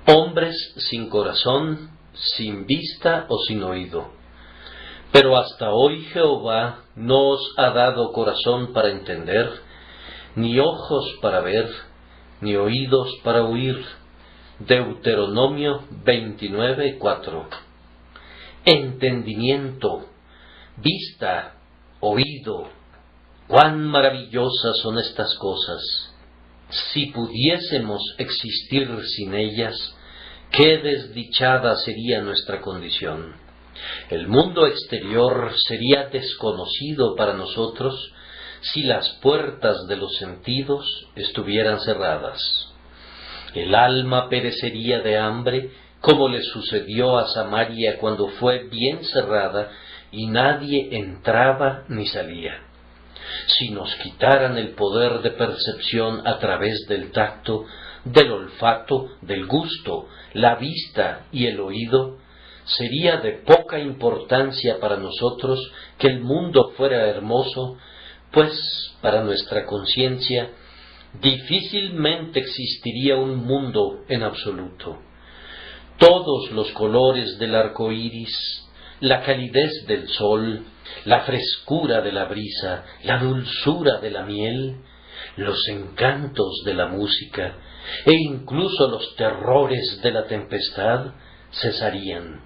Hombres sin corazón, sin vista o sin oído. Pero hasta hoy Jehová no os ha dado corazón para entender, ni ojos para ver, ni oídos para oír. Deuteronomio 29:4. Entendimiento, vista, oído. ¡Cuán maravillosas son estas cosas! Si pudiésemos existir sin ellas, qué desdichada sería nuestra condición. El mundo exterior sería desconocido para nosotros si las puertas de los sentidos estuvieran cerradas. El alma perecería de hambre, como le sucedió a Samaria cuando fue bien cerrada y nadie entraba ni salía. Si nos quitaran el poder de percepción a través del tacto, del olfato, del gusto, la vista y el oído, sería de poca importancia para nosotros que el mundo fuera hermoso, pues para nuestra conciencia difícilmente existiría un mundo en absoluto. Todos los colores del arco iris, la calidez del sol, la frescura de la brisa, la dulzura de la miel, los encantos de la música e incluso los terrores de la tempestad cesarían.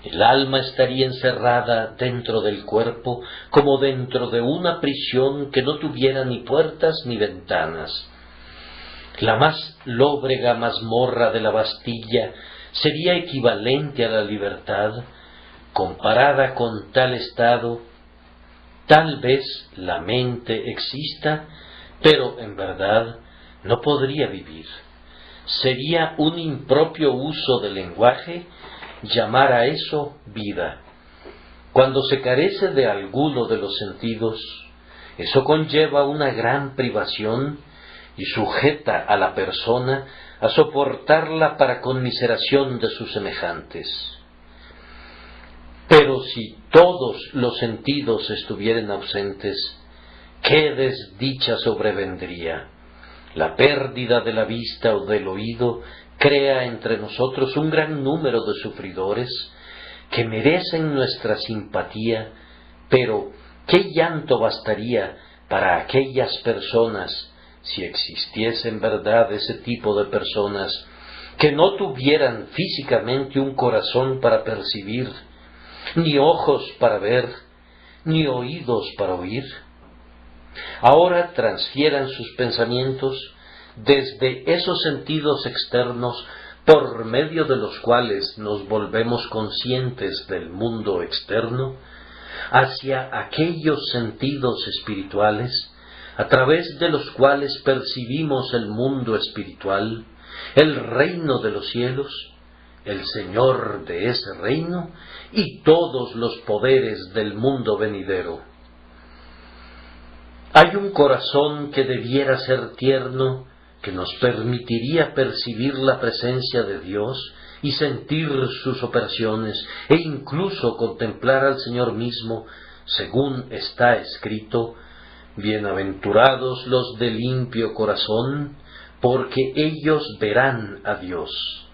El alma estaría encerrada dentro del cuerpo como dentro de una prisión que no tuviera ni puertas ni ventanas. La más lóbrega mazmorra de la Bastilla sería equivalente a la libertad. Comparada con tal estado, tal vez la mente exista, pero en verdad no podría vivir. Sería un impropio uso del lenguaje llamar a eso vida. Cuando se carece de alguno de los sentidos, eso conlleva una gran privación y sujeta a la persona a soportarla para conmiseración de sus semejantes. Pero si todos los sentidos estuvieran ausentes, ¿qué desdicha sobrevendría? La pérdida de la vista o del oído crea entre nosotros un gran número de sufridores que merecen nuestra simpatía, pero ¿qué llanto bastaría para aquellas personas, si existiese en verdad ese tipo de personas, que no tuvieran físicamente un corazón para percibir, ni ojos para ver, ni oídos para oír? Ahora transfieran sus pensamientos desde esos sentidos externos por medio de los cuales nos volvemos conscientes del mundo externo, hacia aquellos sentidos espirituales a través de los cuales percibimos el mundo espiritual, el reino de los cielos, el Señor de ese reino y todos los poderes del mundo venidero. Hay un corazón que debiera ser tierno, que nos permitiría percibir la presencia de Dios y sentir sus operaciones e incluso contemplar al Señor mismo, según está escrito: bienaventurados los de limpio corazón, porque ellos verán a Dios.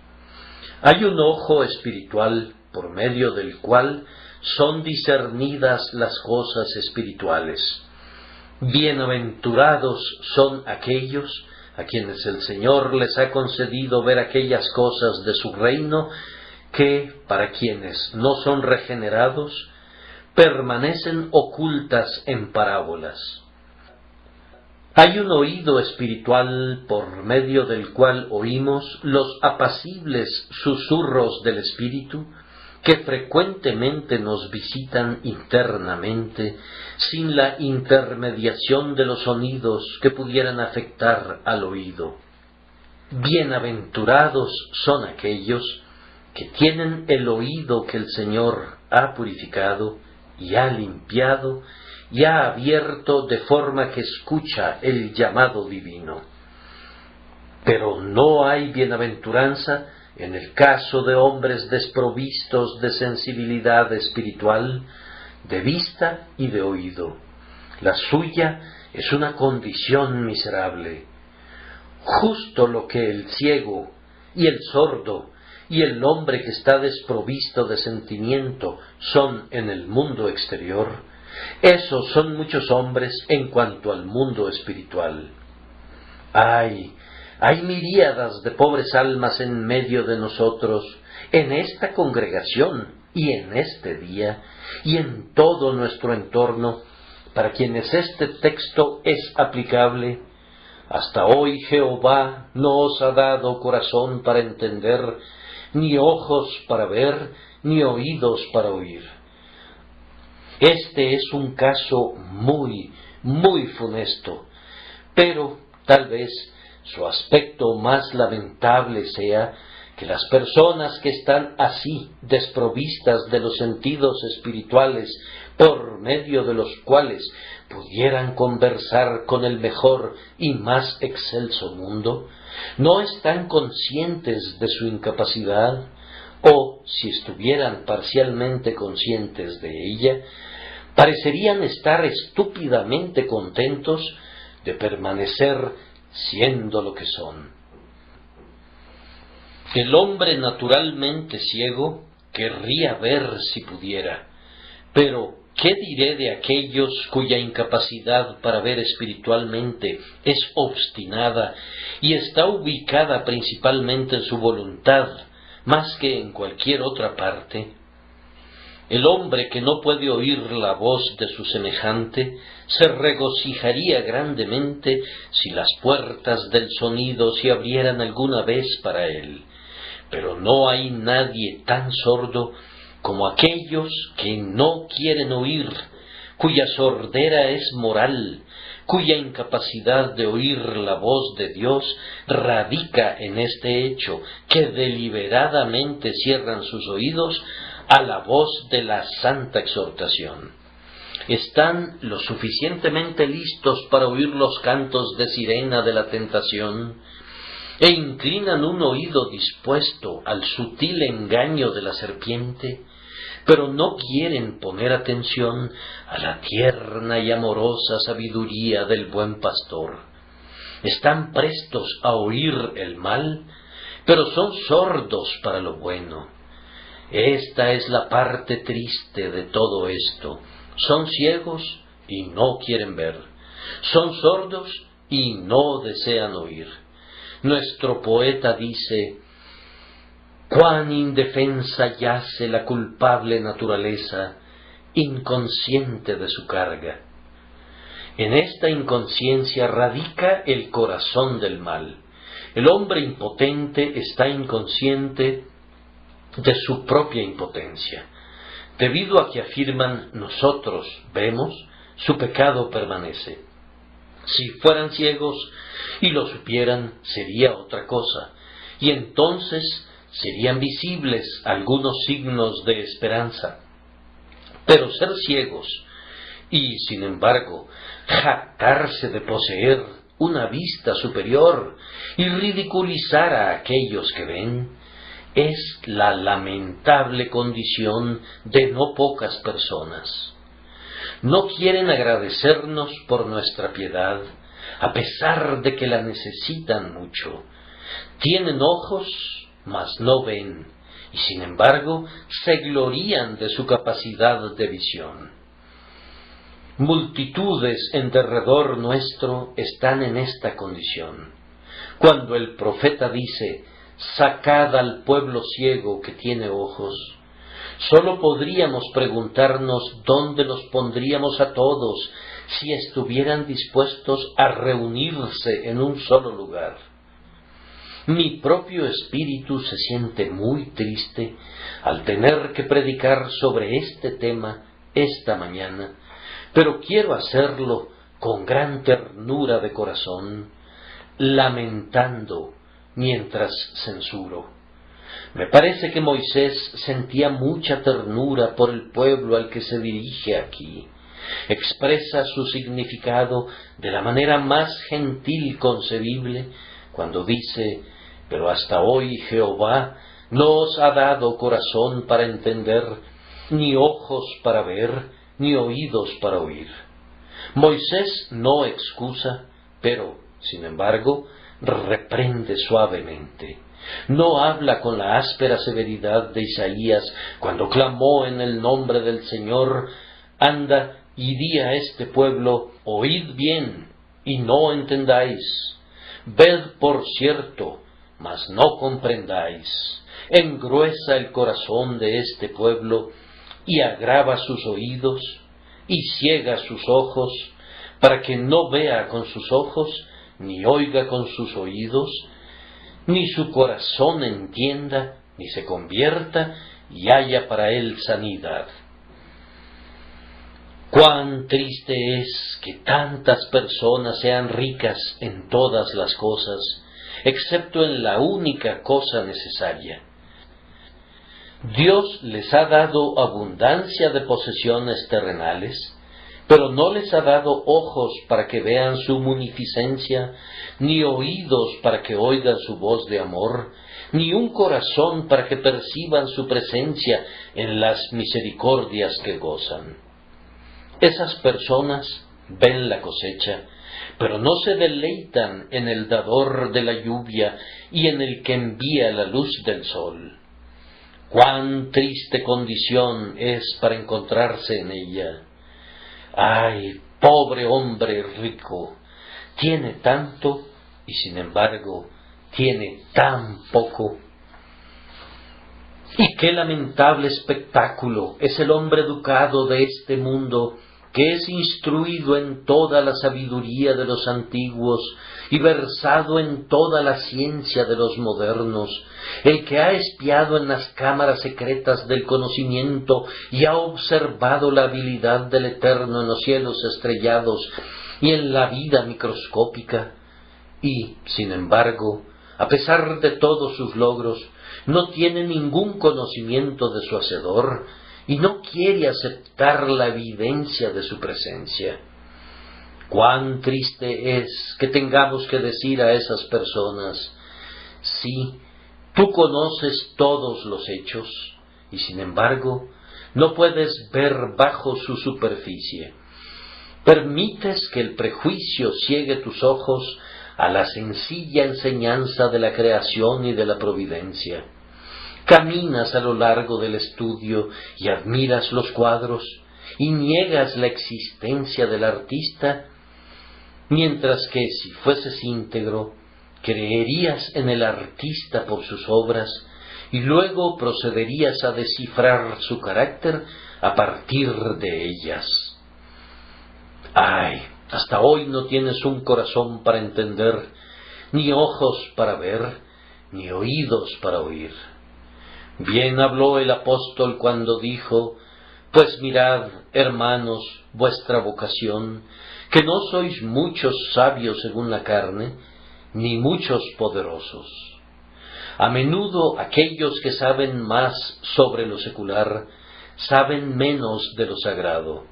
Hay un ojo espiritual por medio del cual son discernidas las cosas espirituales. Bienaventurados son aquellos a quienes el Señor les ha concedido ver aquellas cosas de su reino que, para quienes no son regenerados, permanecen ocultas en parábolas. Hay un oído espiritual por medio del cual oímos los apacibles susurros del Espíritu que frecuentemente nos visitan internamente sin la intermediación de los sonidos que pudieran afectar al oído. Bienaventurados son aquellos que tienen el oído que el Señor ha purificado y ha limpiado y ha abierto de forma que escucha el llamado divino. Pero no hay bienaventuranza en el caso de hombres desprovistos de sensibilidad espiritual, de vista y de oído. La suya es una condición miserable. Justo lo que el ciego, y el sordo, y el hombre que está desprovisto de sentimiento son en el mundo exterior, esos son muchos hombres en cuanto al mundo espiritual. ¡Ay! Hay miríadas de pobres almas en medio de nosotros, en esta congregación y en este día, y en todo nuestro entorno, para quienes este texto es aplicable. Hasta hoy Jehová no os ha dado corazón para entender, ni ojos para ver, ni oídos para oír. Este es un caso muy, muy funesto, pero tal vez su aspecto más lamentable sea que las personas que están así desprovistas de los sentidos espirituales por medio de los cuales pudieran conversar con el mejor y más excelso mundo, no están conscientes de su incapacidad, o, si estuvieran parcialmente conscientes de ella, parecerían estar estúpidamente contentos de permanecer siendo lo que son. El hombre naturalmente ciego querría ver si pudiera, pero ¿qué diré de aquellos cuya incapacidad para ver espiritualmente es obstinada y está ubicada principalmente en su voluntad, más que en cualquier otra parte? El hombre que no puede oír la voz de su semejante se regocijaría grandemente si las puertas del sonido se abrieran alguna vez para él. Pero no hay nadie tan sordo como aquellos que no quieren oír, cuya sordera es moral, cuya incapacidad de oír la voz de Dios radica en este hecho, que deliberadamente cierran sus oídos a la voz de la santa exhortación. Están lo suficientemente listos para oír los cantos de sirena de la tentación, e inclinan un oído dispuesto al sutil engaño de la serpiente, pero no quieren poner atención a la tierna y amorosa sabiduría del buen pastor. Están prestos a oír el mal, pero son sordos para lo bueno. Esta es la parte triste de todo esto. Son ciegos y no quieren ver. Son sordos y no desean oír. Nuestro poeta dice: «Cuán indefensa yace la culpable naturaleza, inconsciente de su carga». En esta inconsciencia radica el corazón del mal. El hombre impotente está inconsciente de su propia impotencia. Debido a que afirman «nosotros vemos», su pecado permanece. Si fueran ciegos y lo supieran, sería otra cosa, y entonces serían visibles algunos signos de esperanza. Pero ser ciegos y, sin embargo, jactarse de poseer una vista superior y ridiculizar a aquellos que ven, es la lamentable condición de no pocas personas. No quieren agradecernos por nuestra piedad, a pesar de que la necesitan mucho. Tienen ojos, mas no ven, y sin embargo se glorían de su capacidad de visión. Multitudes en derredor nuestro están en esta condición. Cuando el profeta dice: «Sacad al pueblo ciego que tiene ojos», sólo podríamos preguntarnos dónde los pondríamos a todos si estuvieran dispuestos a reunirse en un solo lugar. Mi propio espíritu se siente muy triste al tener que predicar sobre este tema esta mañana, pero quiero hacerlo con gran ternura de corazón, lamentando mientras censuro. Me parece que Moisés sentía mucha ternura por el pueblo al que se dirige aquí. Expresa su significado de la manera más gentil concebible cuando dice: «Pero hasta hoy Jehová no os ha dado corazón para entender, ni ojos para ver, ni oídos para oír». Moisés no excusa, pero, sin embargo, reprende suavemente. No habla con la áspera severidad de Isaías cuando clamó en el nombre del Señor: anda y di a este pueblo, oíd bien y no entendáis, ved por cierto, mas no comprendáis, engruesa el corazón de este pueblo y agrava sus oídos y ciega sus ojos, para que no vea con sus ojos, ni oiga con sus oídos, ni su corazón entienda, ni se convierta y haya para él sanidad. Cuán triste es que tantas personas sean ricas en todas las cosas, excepto en la única cosa necesaria. Dios les ha dado abundancia de posesiones terrenales, pero no les ha dado ojos para que vean su munificencia, ni oídos para que oigan su voz de amor, ni un corazón para que perciban su presencia en las misericordias que gozan. Esas personas ven la cosecha, pero no se deleitan en el dador de la lluvia y en el que envía la luz del sol. Cuán triste condición es para encontrarse en ella. ¡Ay, pobre hombre rico! Tiene tanto y sin embargo tiene tan poco. Y qué lamentable espectáculo es el hombre educado de este mundo, que es instruido en toda la sabiduría de los antiguos y versado en toda la ciencia de los modernos, el que ha espiado en las cámaras secretas del conocimiento y ha observado la habilidad del Eterno en los cielos estrellados y en la vida microscópica, y, sin embargo, a pesar de todos sus logros, no tiene ningún conocimiento de su Hacedor y no quiere aceptar la evidencia de su presencia. Cuán triste es que tengamos que decir a esas personas: sí, tú conoces todos los hechos, y sin embargo no puedes ver bajo su superficie. Permites que el prejuicio ciegue tus ojos a la sencilla enseñanza de la creación y de la providencia. Caminas a lo largo del estudio y admiras los cuadros y niegas la existencia del artista, mientras que si fueses íntegro, creerías en el artista por sus obras y luego procederías a descifrar su carácter a partir de ellas. ¡Ay! Hasta hoy no tienes un corazón para entender, ni ojos para ver, ni oídos para oír. Bien habló el apóstol cuando dijo: pues mirad, hermanos, vuestra vocación, que no sois muchos sabios según la carne, ni muchos poderosos. A menudo aquellos que saben más sobre lo secular, saben menos de lo sagrado.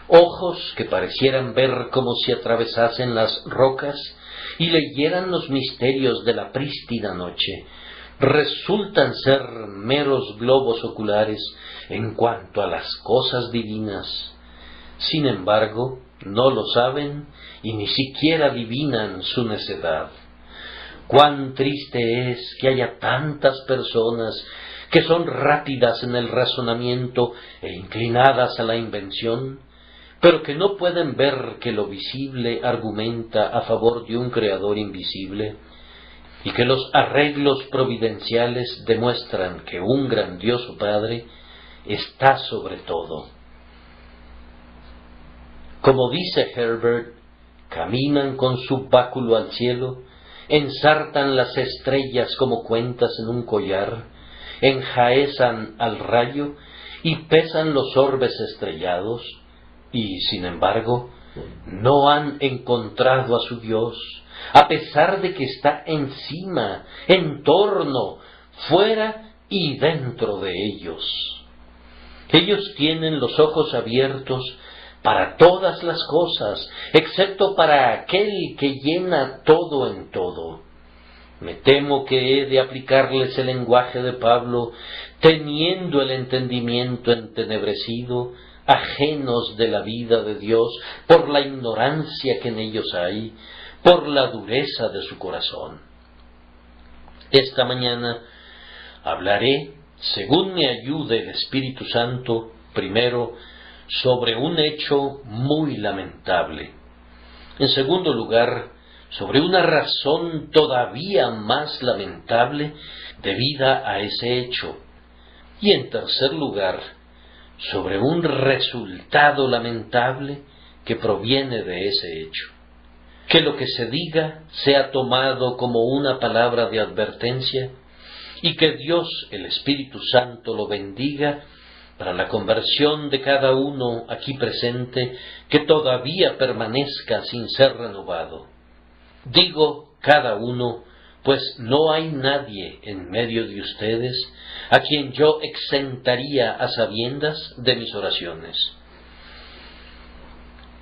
Ojos que parecieran ver como si atravesasen las rocas y leyeran los misterios de la prístina noche, resultan ser meros globos oculares en cuanto a las cosas divinas. Sin embargo, no lo saben y ni siquiera adivinan su necedad. Cuán triste es que haya tantas personas que son rápidas en el razonamiento e inclinadas a la invención, pero que no pueden ver que lo visible argumenta a favor de un creador invisible, y que los arreglos providenciales demuestran que un grandioso Padre está sobre todo. Como dice Herbert, caminan con su báculo al cielo, ensartan las estrellas como cuentas en un collar, enjaezan al rayo y pesan los orbes estrellados, y sin embargo no han encontrado a su Dios, a pesar de que está encima, en torno, fuera y dentro de ellos. Ellos tienen los ojos abiertos para todas las cosas, excepto para aquel que llena todo en todo. Me temo que he de aplicarles el lenguaje de Pablo, teniendo el entendimiento entenebrecido, ajenos de la vida de Dios, por la ignorancia que en ellos hay, por la dureza de su corazón. Esta mañana hablaré, según me ayude el Espíritu Santo, primero sobre un hecho muy lamentable. En segundo lugar, sobre una razón todavía más lamentable debida a ese hecho. Y en tercer lugar, sobre un resultado lamentable que proviene de ese hecho. Que lo que se diga sea tomado como una palabra de advertencia y que Dios, el Espíritu Santo, lo bendiga para la conversión de cada uno aquí presente que todavía permanezca sin ser renovado. Digo cada uno, pues no hay nadie en medio de ustedes a quien yo exentaría a sabiendas de mis oraciones.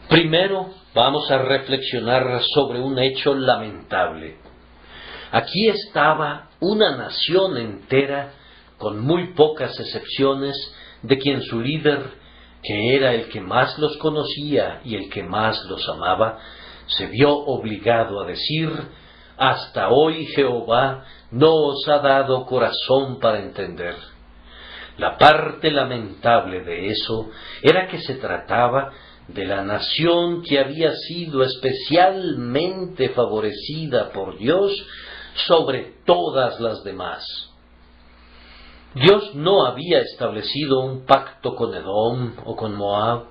Primero vamos a reflexionar sobre un hecho lamentable. Aquí estaba una nación entera, con muy pocas excepciones, de quien su líder, que era el que más los conocía y el que más los amaba, se vio obligado a decir: hasta hoy Jehová no os ha dado corazón para entender. La parte lamentable de eso era que se trataba de la nación que había sido especialmente favorecida por Dios sobre todas las demás. Dios no había establecido un pacto con Edom o con Moab,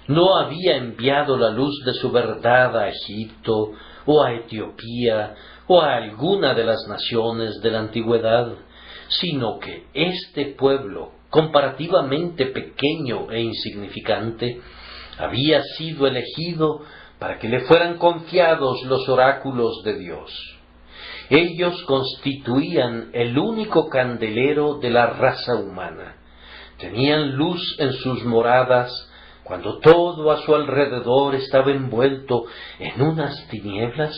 no había enviado la luz de su verdad a Egipto o a Etiopía o a alguna de las naciones de la antigüedad, sino que este pueblo, comparativamente pequeño e insignificante, había sido elegido para que le fueran confiados los oráculos de Dios. Ellos constituían el único candelero de la raza humana. Tenían luz en sus moradas cuando todo a su alrededor estaba envuelto en unas tinieblas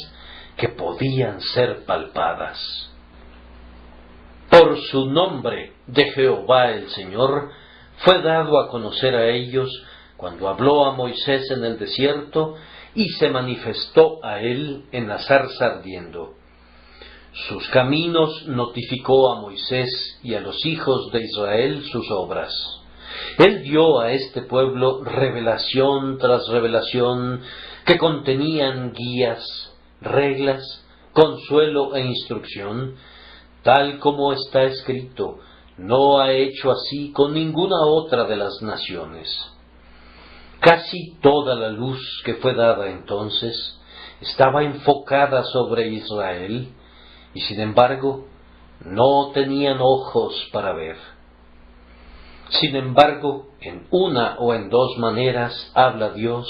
que podían ser palpadas. Por su nombre de Jehová el Señor fue dado a conocer a ellos cuando habló a Moisés en el desierto y se manifestó a él en la zarza ardiendo. Sus caminos notificó a Moisés y a los hijos de Israel sus obras. Él dio a este pueblo revelación tras revelación que contenían guías, reglas, consuelo e instrucción, tal como está escrito: no ha hecho así con ninguna otra de las naciones. Casi toda la luz que fue dada entonces estaba enfocada sobre Israel, y sin embargo no tenían ojos para ver. Sin embargo, en una o en dos maneras habla Dios,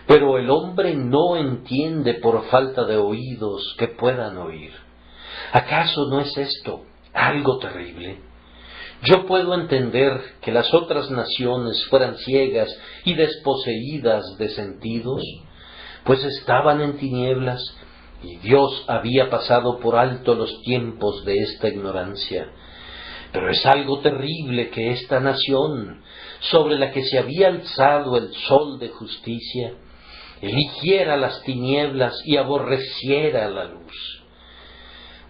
pero el hombre no entiende por falta de oídos que puedan oír. ¿Acaso no es esto algo terrible? Yo puedo entender que las otras naciones fueran ciegas y desposeídas de sentidos, pues estaban en tinieblas y Dios había pasado por alto los tiempos de esta ignorancia. Pero es algo terrible que esta nación, sobre la que se había alzado el sol de justicia, eligiera las tinieblas y aborreciera la luz.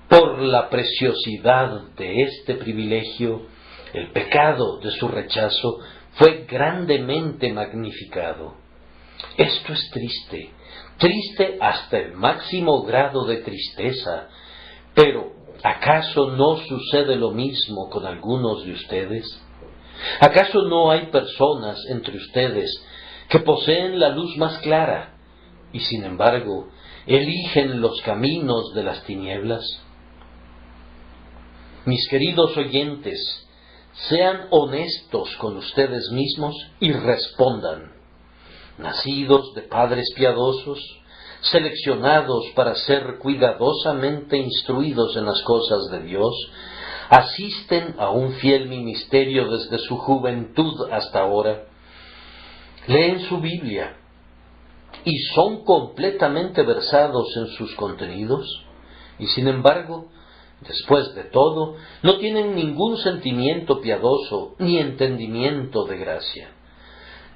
Por la preciosidad de este privilegio, el pecado de su rechazo fue grandemente magnificado. Esto es triste, triste hasta el máximo grado de tristeza, pero ¿acaso no sucede lo mismo con algunos de ustedes? ¿Acaso no hay personas entre ustedes que poseen la luz más clara y sin embargo eligen los caminos de las tinieblas? Mis queridos oyentes, sean honestos con ustedes mismos y respondan. Nacidos de padres piadosos, seleccionados para ser cuidadosamente instruidos en las cosas de Dios, asisten a un fiel ministerio desde su juventud hasta ahora, leen su Biblia y son completamente versados en sus contenidos, y sin embargo, después de todo, no tienen ningún sentimiento piadoso ni entendimiento de gracia.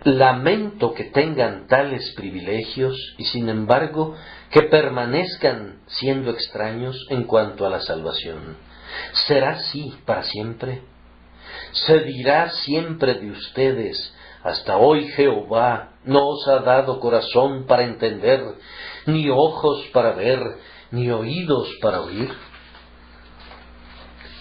Lamento que tengan tales privilegios y sin embargo que permanezcan siendo extraños en cuanto a la salvación. ¿Será así para siempre? ¿Se dirá siempre de ustedes: hasta hoy Jehová no os ha dado corazón para entender, ni ojos para ver, ni oídos para oír?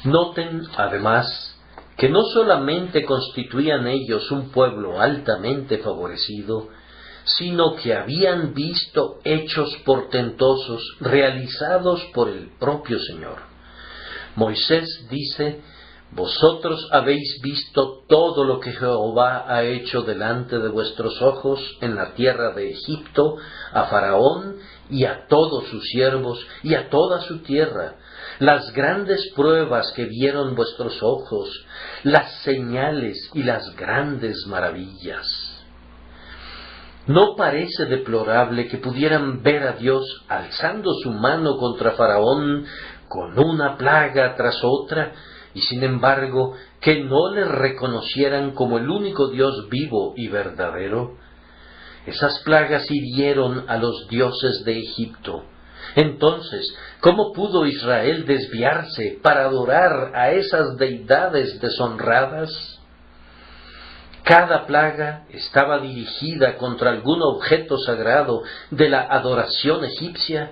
Noten, además, que no solamente constituían ellos un pueblo altamente favorecido, sino que habían visto hechos portentosos realizados por el propio Señor. Moisés dice: vosotros habéis visto todo lo que Jehová ha hecho delante de vuestros ojos en la tierra de Egipto, a Faraón y a todos sus siervos y a toda su tierra, las grandes pruebas que vieron vuestros ojos, las señales y las grandes maravillas. ¿No parece deplorable que pudieran ver a Dios alzando su mano contra Faraón con una plaga tras otra, y sin embargo que no le reconocieran como el único Dios vivo y verdadero? Esas plagas hirieron a los dioses de Egipto. Entonces, ¿cómo pudo Israel desviarse para adorar a esas deidades deshonradas? Cada plaga estaba dirigida contra algún objeto sagrado de la adoración egipcia,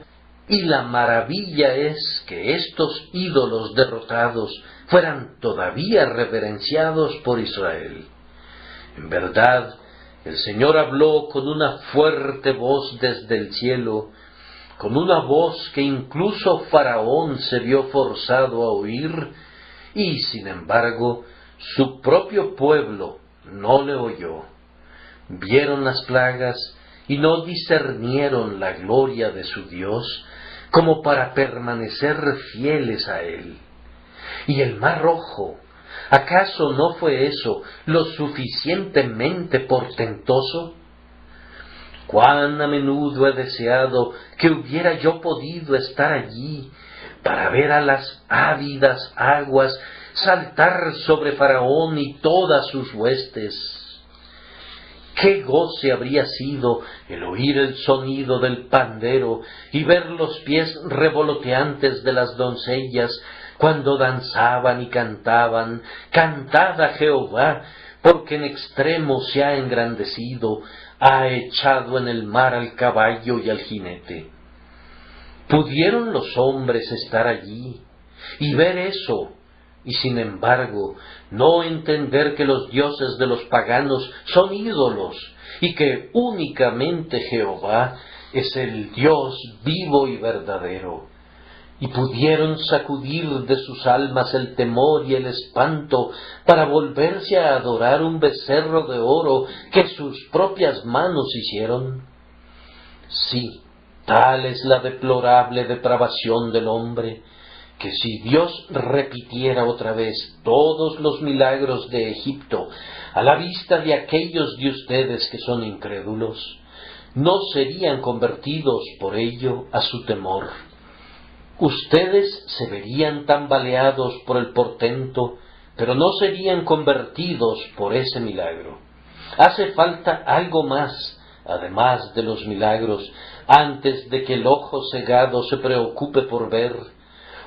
y la maravilla es que estos ídolos derrotados fueran todavía reverenciados por Israel. En verdad, el Señor habló con una fuerte voz desde el cielo, con una voz que incluso Faraón se vio forzado a oír, y sin embargo su propio pueblo no le oyó. Vieron las plagas y no discernieron la gloria de su Dios como para permanecer fieles a Él. Y el Mar Rojo, ¿acaso no fue eso lo suficientemente portentoso? Cuán a menudo he deseado que hubiera yo podido estar allí para ver a las ávidas aguas saltar sobre Faraón y todas sus huestes. Qué goce habría sido el oír el sonido del pandero y ver los pies revoloteantes de las doncellas cuando danzaban y cantaban: «Cantad a Jehová, porque en extremo se ha engrandecido, ha echado en el mar al caballo y al jinete». ¿Pudieron los hombres estar allí y ver eso, y sin embargo no entender que los dioses de los paganos son ídolos y que únicamente Jehová es el Dios vivo y verdadero? Y pudieron sacudir de sus almas el temor y el espanto para volverse a adorar un becerro de oro que sus propias manos hicieron. Sí, tal es la deplorable depravación del hombre, que si Dios repitiera otra vez todos los milagros de Egipto a la vista de aquellos de ustedes que son incrédulos, no serían convertidos por ello a su temor. Ustedes se verían tambaleados por el portento, pero no serían convertidos por ese milagro. Hace falta algo más, además de los milagros, antes de que el ojo cegado se preocupe por ver,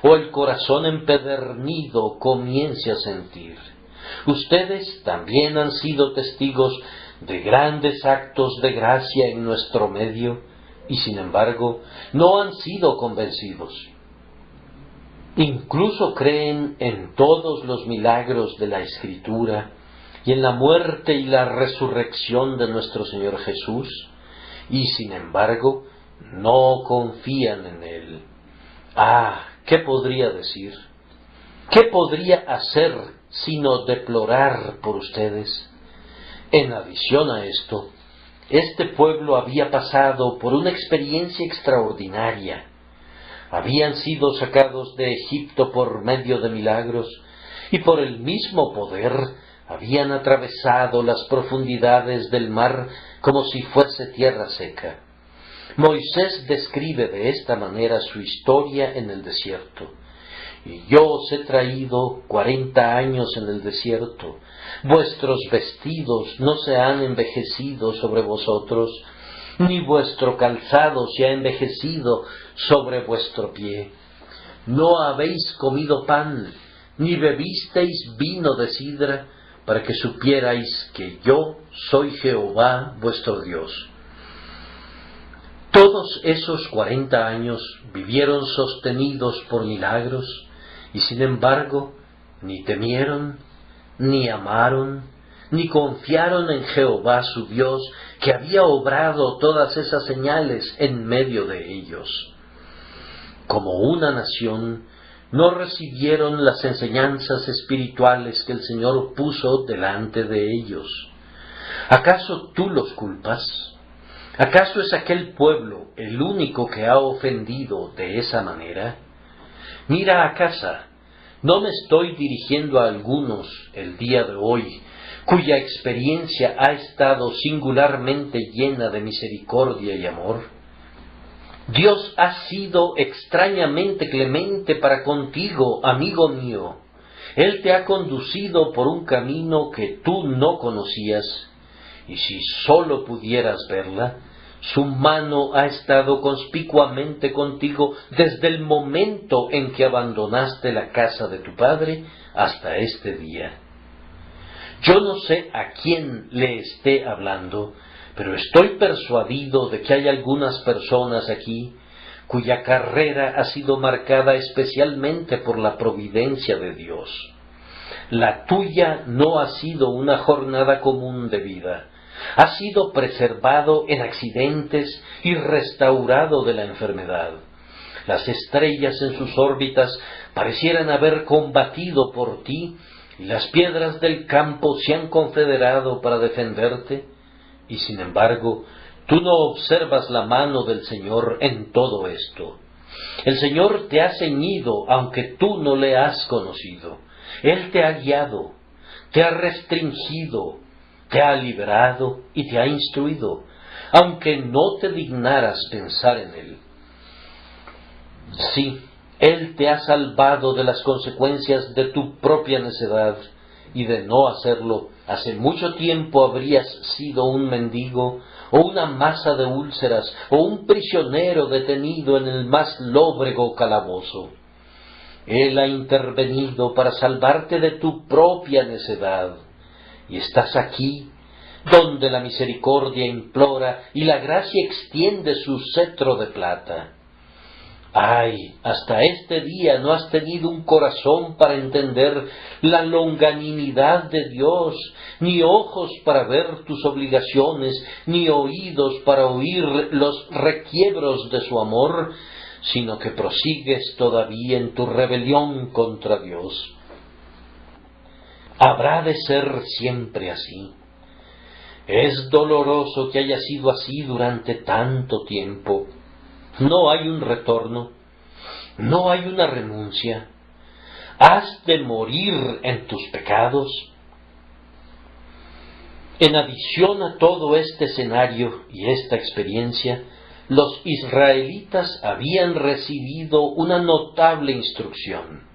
o el corazón empedernido comience a sentir. Ustedes también han sido testigos de grandes actos de gracia en nuestro medio, y sin embargo no han sido convencidos. Incluso creen en todos los milagros de la Escritura y en la muerte y la resurrección de nuestro Señor Jesús, y sin embargo no confían en Él. ¿Qué podría decir? ¿Qué podría hacer sino deplorar por ustedes? En adición a esto, este pueblo había pasado por una experiencia extraordinaria. Habían sido sacados de Egipto por medio de milagros, y por el mismo poder habían atravesado las profundidades del mar como si fuese tierra seca. Moisés describe de esta manera su historia en el desierto: y yo os he traído 40 años en el desierto. Vuestros vestidos no se han envejecido sobre vosotros, ni vuestro calzado se ha envejecido sobre vuestro pie. No habéis comido pan, ni bebisteis vino de sidra, para que supierais que yo soy Jehová vuestro Dios. Todos esos 40 años vivieron sostenidos por milagros, y sin embargo ni temieron, ni amaron, ni confiaron en Jehová su Dios, que había obrado todas esas señales en medio de ellos. Como una nación, no recibieron las enseñanzas espirituales que el Señor puso delante de ellos. ¿Acaso tú los culpas? ¿Acaso es aquel pueblo el único que ha ofendido de esa manera? Mira a casa, no me estoy dirigiendo a algunos el día de hoy, cuya experiencia ha estado singularmente llena de misericordia y amor. Dios ha sido extrañamente clemente para contigo, amigo mío. Él te ha conducido por un camino que tú no conocías, y si sólo pudieras verla, su mano ha estado conspicuamente contigo desde el momento en que abandonaste la casa de tu padre hasta este día. Yo no sé a quién le esté hablando, pero estoy persuadido de que hay algunas personas aquí cuya carrera ha sido marcada especialmente por la providencia de Dios. La tuya no ha sido una jornada común de vida. Has sido preservado en accidentes y restaurado de la enfermedad. Las estrellas en sus órbitas parecieran haber combatido por ti, y las piedras del campo se han confederado para defenderte, y sin embargo, tú no observas la mano del Señor en todo esto. El Señor te ha ceñido aunque tú no le has conocido. Él te ha guiado, te ha restringido, te ha liberado y te ha instruido, aunque no te dignaras pensar en Él. Sí, Él te ha salvado de las consecuencias de tu propia necedad, y de no hacerlo, hace mucho tiempo habrías sido un mendigo, o una masa de úlceras, o un prisionero detenido en el más lóbrego calabozo. Él ha intervenido para salvarte de tu propia necedad, y estás aquí, donde la misericordia implora y la gracia extiende su cetro de plata. ¡Ay! Hasta este día no has tenido un corazón para entender la longanimidad de Dios, ni ojos para ver tus obligaciones, ni oídos para oír los requiebros de su amor, sino que prosigues todavía en tu rebelión contra Dios. ¿Habrá de ser siempre así? Es doloroso que haya sido así durante tanto tiempo. No hay un retorno, no hay una renuncia. ¿Has de morir en tus pecados? En adición a todo este escenario y esta experiencia, los israelitas habían recibido una notable instrucción.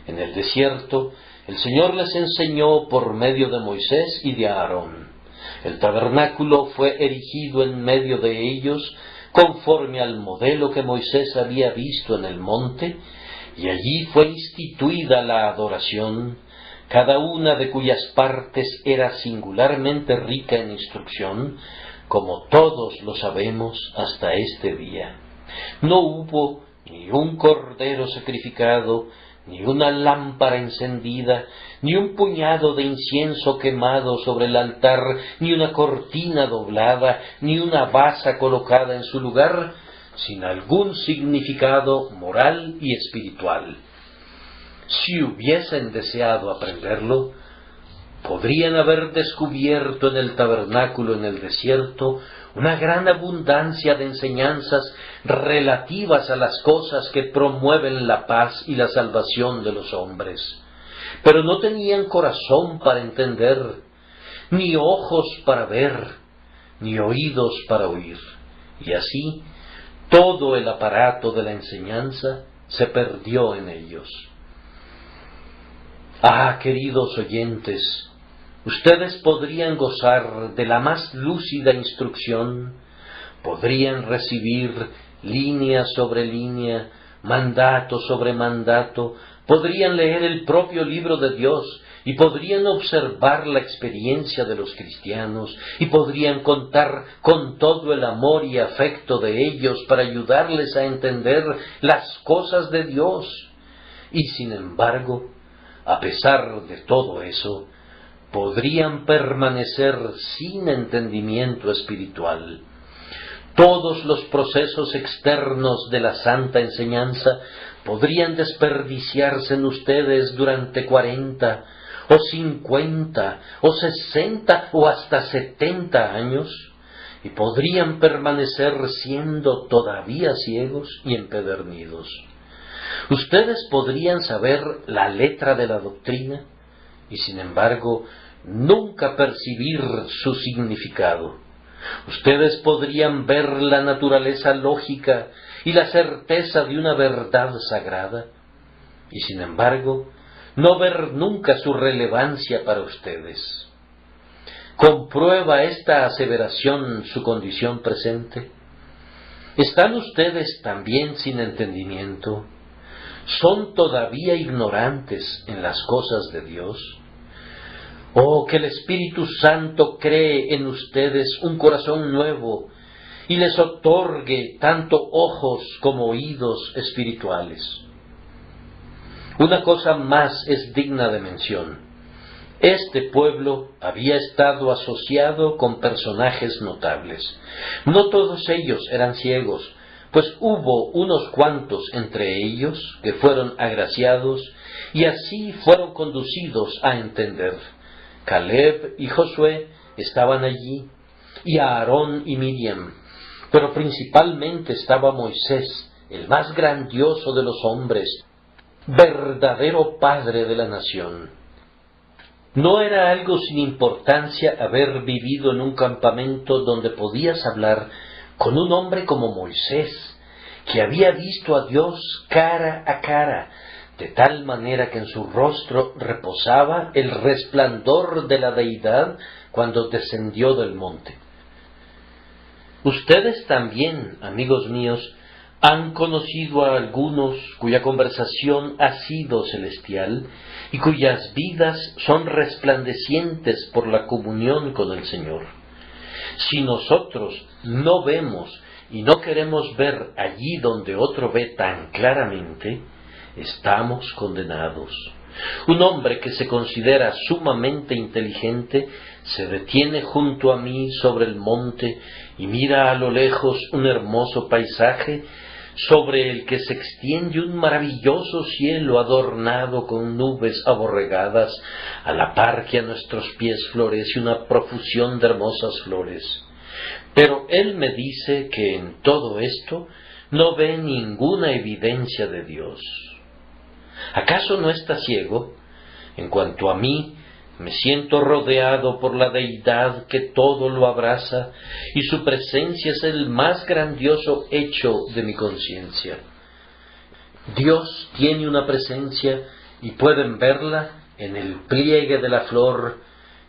En el desierto, el Señor les enseñó por medio de Moisés y de Aarón. El tabernáculo fue erigido en medio de ellos, conforme al modelo que Moisés había visto en el monte, y allí fue instituida la adoración, cada una de cuyas partes era singularmente rica en instrucción, como todos lo sabemos hasta este día. No hubo ni un cordero sacrificado, ni una lámpara encendida, ni un puñado de incienso quemado sobre el altar, ni una cortina doblada, ni una basa colocada en su lugar, sin algún significado moral y espiritual. Si hubiesen deseado aprenderlo, podrían haber descubierto en el tabernáculo en el desierto una gran abundancia de enseñanzas relativas a las cosas que promueven la paz y la salvación de los hombres. Pero no tenían corazón para entender, ni ojos para ver, ni oídos para oír. Y así, todo el aparato de la enseñanza se perdió en ellos. Ah, queridos oyentes, ustedes podrían gozar de la más lúcida instrucción, podrían recibir línea sobre línea, mandato sobre mandato, podrían leer el propio libro de Dios y podrían observar la experiencia de los cristianos y podrían contar con todo el amor y afecto de ellos para ayudarles a entender las cosas de Dios. Y sin embargo, a pesar de todo eso, podrían permanecer sin entendimiento espiritual. Todos los procesos externos de la santa enseñanza podrían desperdiciarse en ustedes durante 40, o 50, o 60, o hasta 70 años, y podrían permanecer siendo todavía ciegos y empedernidos. Ustedes podrían saber la letra de la doctrina, y sin embargo, nunca percibir su significado. Ustedes podrían ver la naturaleza lógica y la certeza de una verdad sagrada, y sin embargo, no ver nunca su relevancia para ustedes. ¿Comprueba esta aseveración su condición presente? ¿Están ustedes también sin entendimiento? ¿Son todavía ignorantes en las cosas de Dios? Oh, que el Espíritu Santo cree en ustedes un corazón nuevo y les otorgue tanto ojos como oídos espirituales. Una cosa más es digna de mención. Este pueblo había estado asociado con personajes notables. No todos ellos eran ciegos, pues hubo unos cuantos entre ellos que fueron agraciados y así fueron conducidos a entender. Caleb y Josué estaban allí, y Aarón y Miriam, pero principalmente estaba Moisés, el más grandioso de los hombres, verdadero padre de la nación. No era algo sin importancia haber vivido en un campamento donde podías hablar con un hombre como Moisés, que había visto a Dios cara a cara, de tal manera que en su rostro reposaba el resplandor de la deidad cuando descendió del monte. Ustedes también, amigos míos, han conocido a algunos cuya conversación ha sido celestial y cuyas vidas son resplandecientes por la comunión con el Señor. Si nosotros no vemos y no queremos ver allí donde otro ve tan claramente, estamos condenados. Un hombre que se considera sumamente inteligente se detiene junto a mí sobre el monte y mira a lo lejos un hermoso paisaje sobre el que se extiende un maravilloso cielo adornado con nubes aborregadas, a la par que a nuestros pies florece una profusión de hermosas flores. Pero él me dice que en todo esto no ve ninguna evidencia de Dios. ¿Acaso no está ciego? En cuanto a mí, me siento rodeado por la deidad que todo lo abraza, y su presencia es el más grandioso hecho de mi conciencia. Dios tiene una presencia y pueden verla en el pliegue de la flor,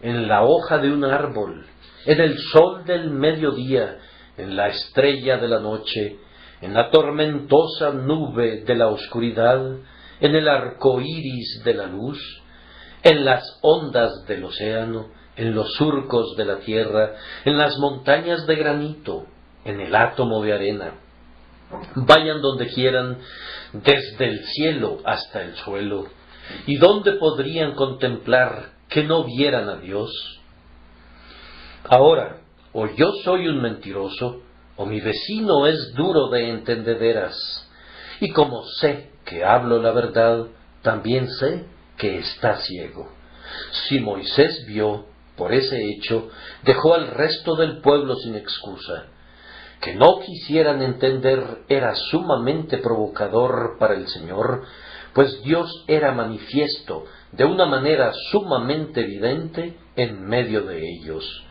en la hoja de un árbol, en el sol del mediodía, en la estrella de la noche, en la tormentosa nube de la oscuridad, en el arco iris de la luz, en las ondas del océano, en los surcos de la tierra, en las montañas de granito, en el átomo de arena. Vayan donde quieran, desde el cielo hasta el suelo, y donde podrían contemplar que no vieran a Dios. Ahora, o yo soy un mentiroso, o mi vecino es duro de entendederas, y como sé que hablo la verdad, también sé que está ciego. Si Moisés vio, por ese hecho, dejó al resto del pueblo sin excusa. Que no quisieran entender era sumamente provocador para el Señor, pues Dios era manifiesto de una manera sumamente evidente en medio de ellos.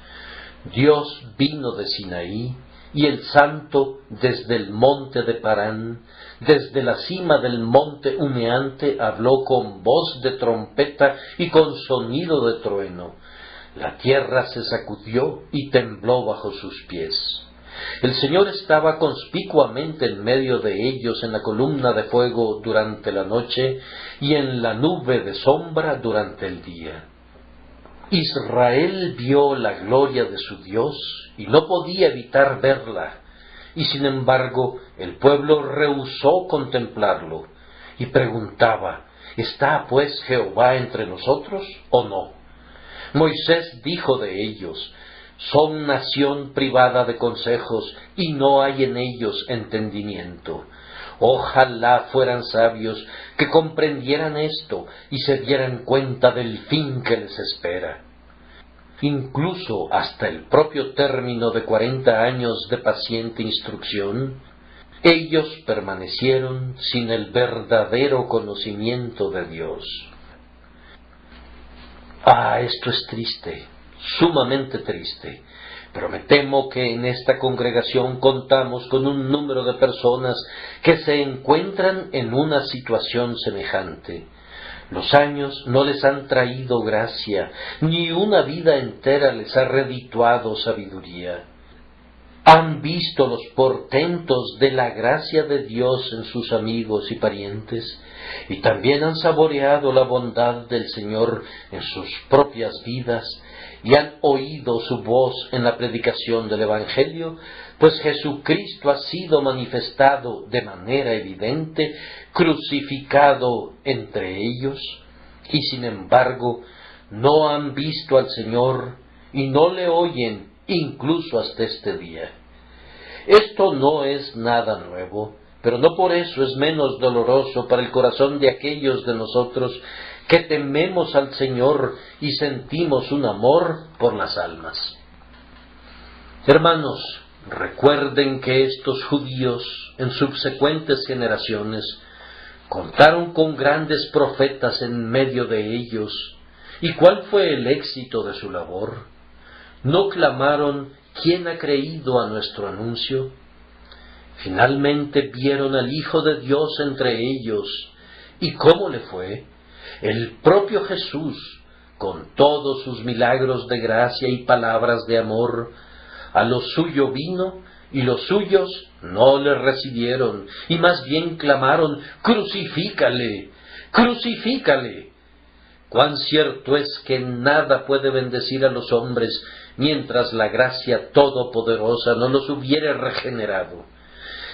Dios vino de Sinaí y el santo desde el monte de Parán, desde la cima del monte humeante, habló con voz de trompeta y con sonido de trueno. La tierra se sacudió y tembló bajo sus pies. El Señor estaba conspicuamente en medio de ellos en la columna de fuego durante la noche y en la nube de sombra durante el día. Israel vio la gloria de su Dios y no podía evitar verla, y sin embargo el pueblo rehusó contemplarlo y preguntaba: ¿Está pues Jehová entre nosotros o no? Moisés dijo de ellos: son nación privada de consejos, y no hay en ellos entendimiento. Ojalá fueran sabios, que comprendieran esto, y se dieran cuenta del fin que les espera. Incluso hasta el propio término de 40 años de paciente instrucción, ellos permanecieron sin el verdadero conocimiento de Dios. Esto es triste, sumamente triste, pero me temo que en esta congregación contamos con un número de personas que se encuentran en una situación semejante. Los años no les han traído gracia, ni una vida entera les ha redituado sabiduría. Han visto los portentos de la gracia de Dios en sus amigos y parientes, y también han saboreado la bondad del Señor en sus propias vidas, y han oído su voz en la predicación del Evangelio, pues Jesucristo ha sido manifestado de manera evidente, crucificado entre ellos, y sin embargo no han visto al Señor y no le oyen incluso hasta este día. Esto no es nada nuevo, pero no por eso es menos doloroso para el corazón de aquellos de nosotros que tememos al Señor y sentimos un amor por las almas. Hermanos, recuerden que estos judíos, en subsecuentes generaciones, contaron con grandes profetas en medio de ellos. ¿Y cuál fue el éxito de su labor? ¿No clamaron: ¿quién ha creído a nuestro anuncio? Finalmente vieron al Hijo de Dios entre ellos. ¿Y cómo le fue? El propio Jesús, con todos sus milagros de gracia y palabras de amor, a lo suyo vino, y los suyos no le recibieron, y más bien clamaron: ¡crucifícale! ¡Crucifícale! Cuán cierto es que nada puede bendecir a los hombres mientras la gracia todopoderosa no los hubiere regenerado.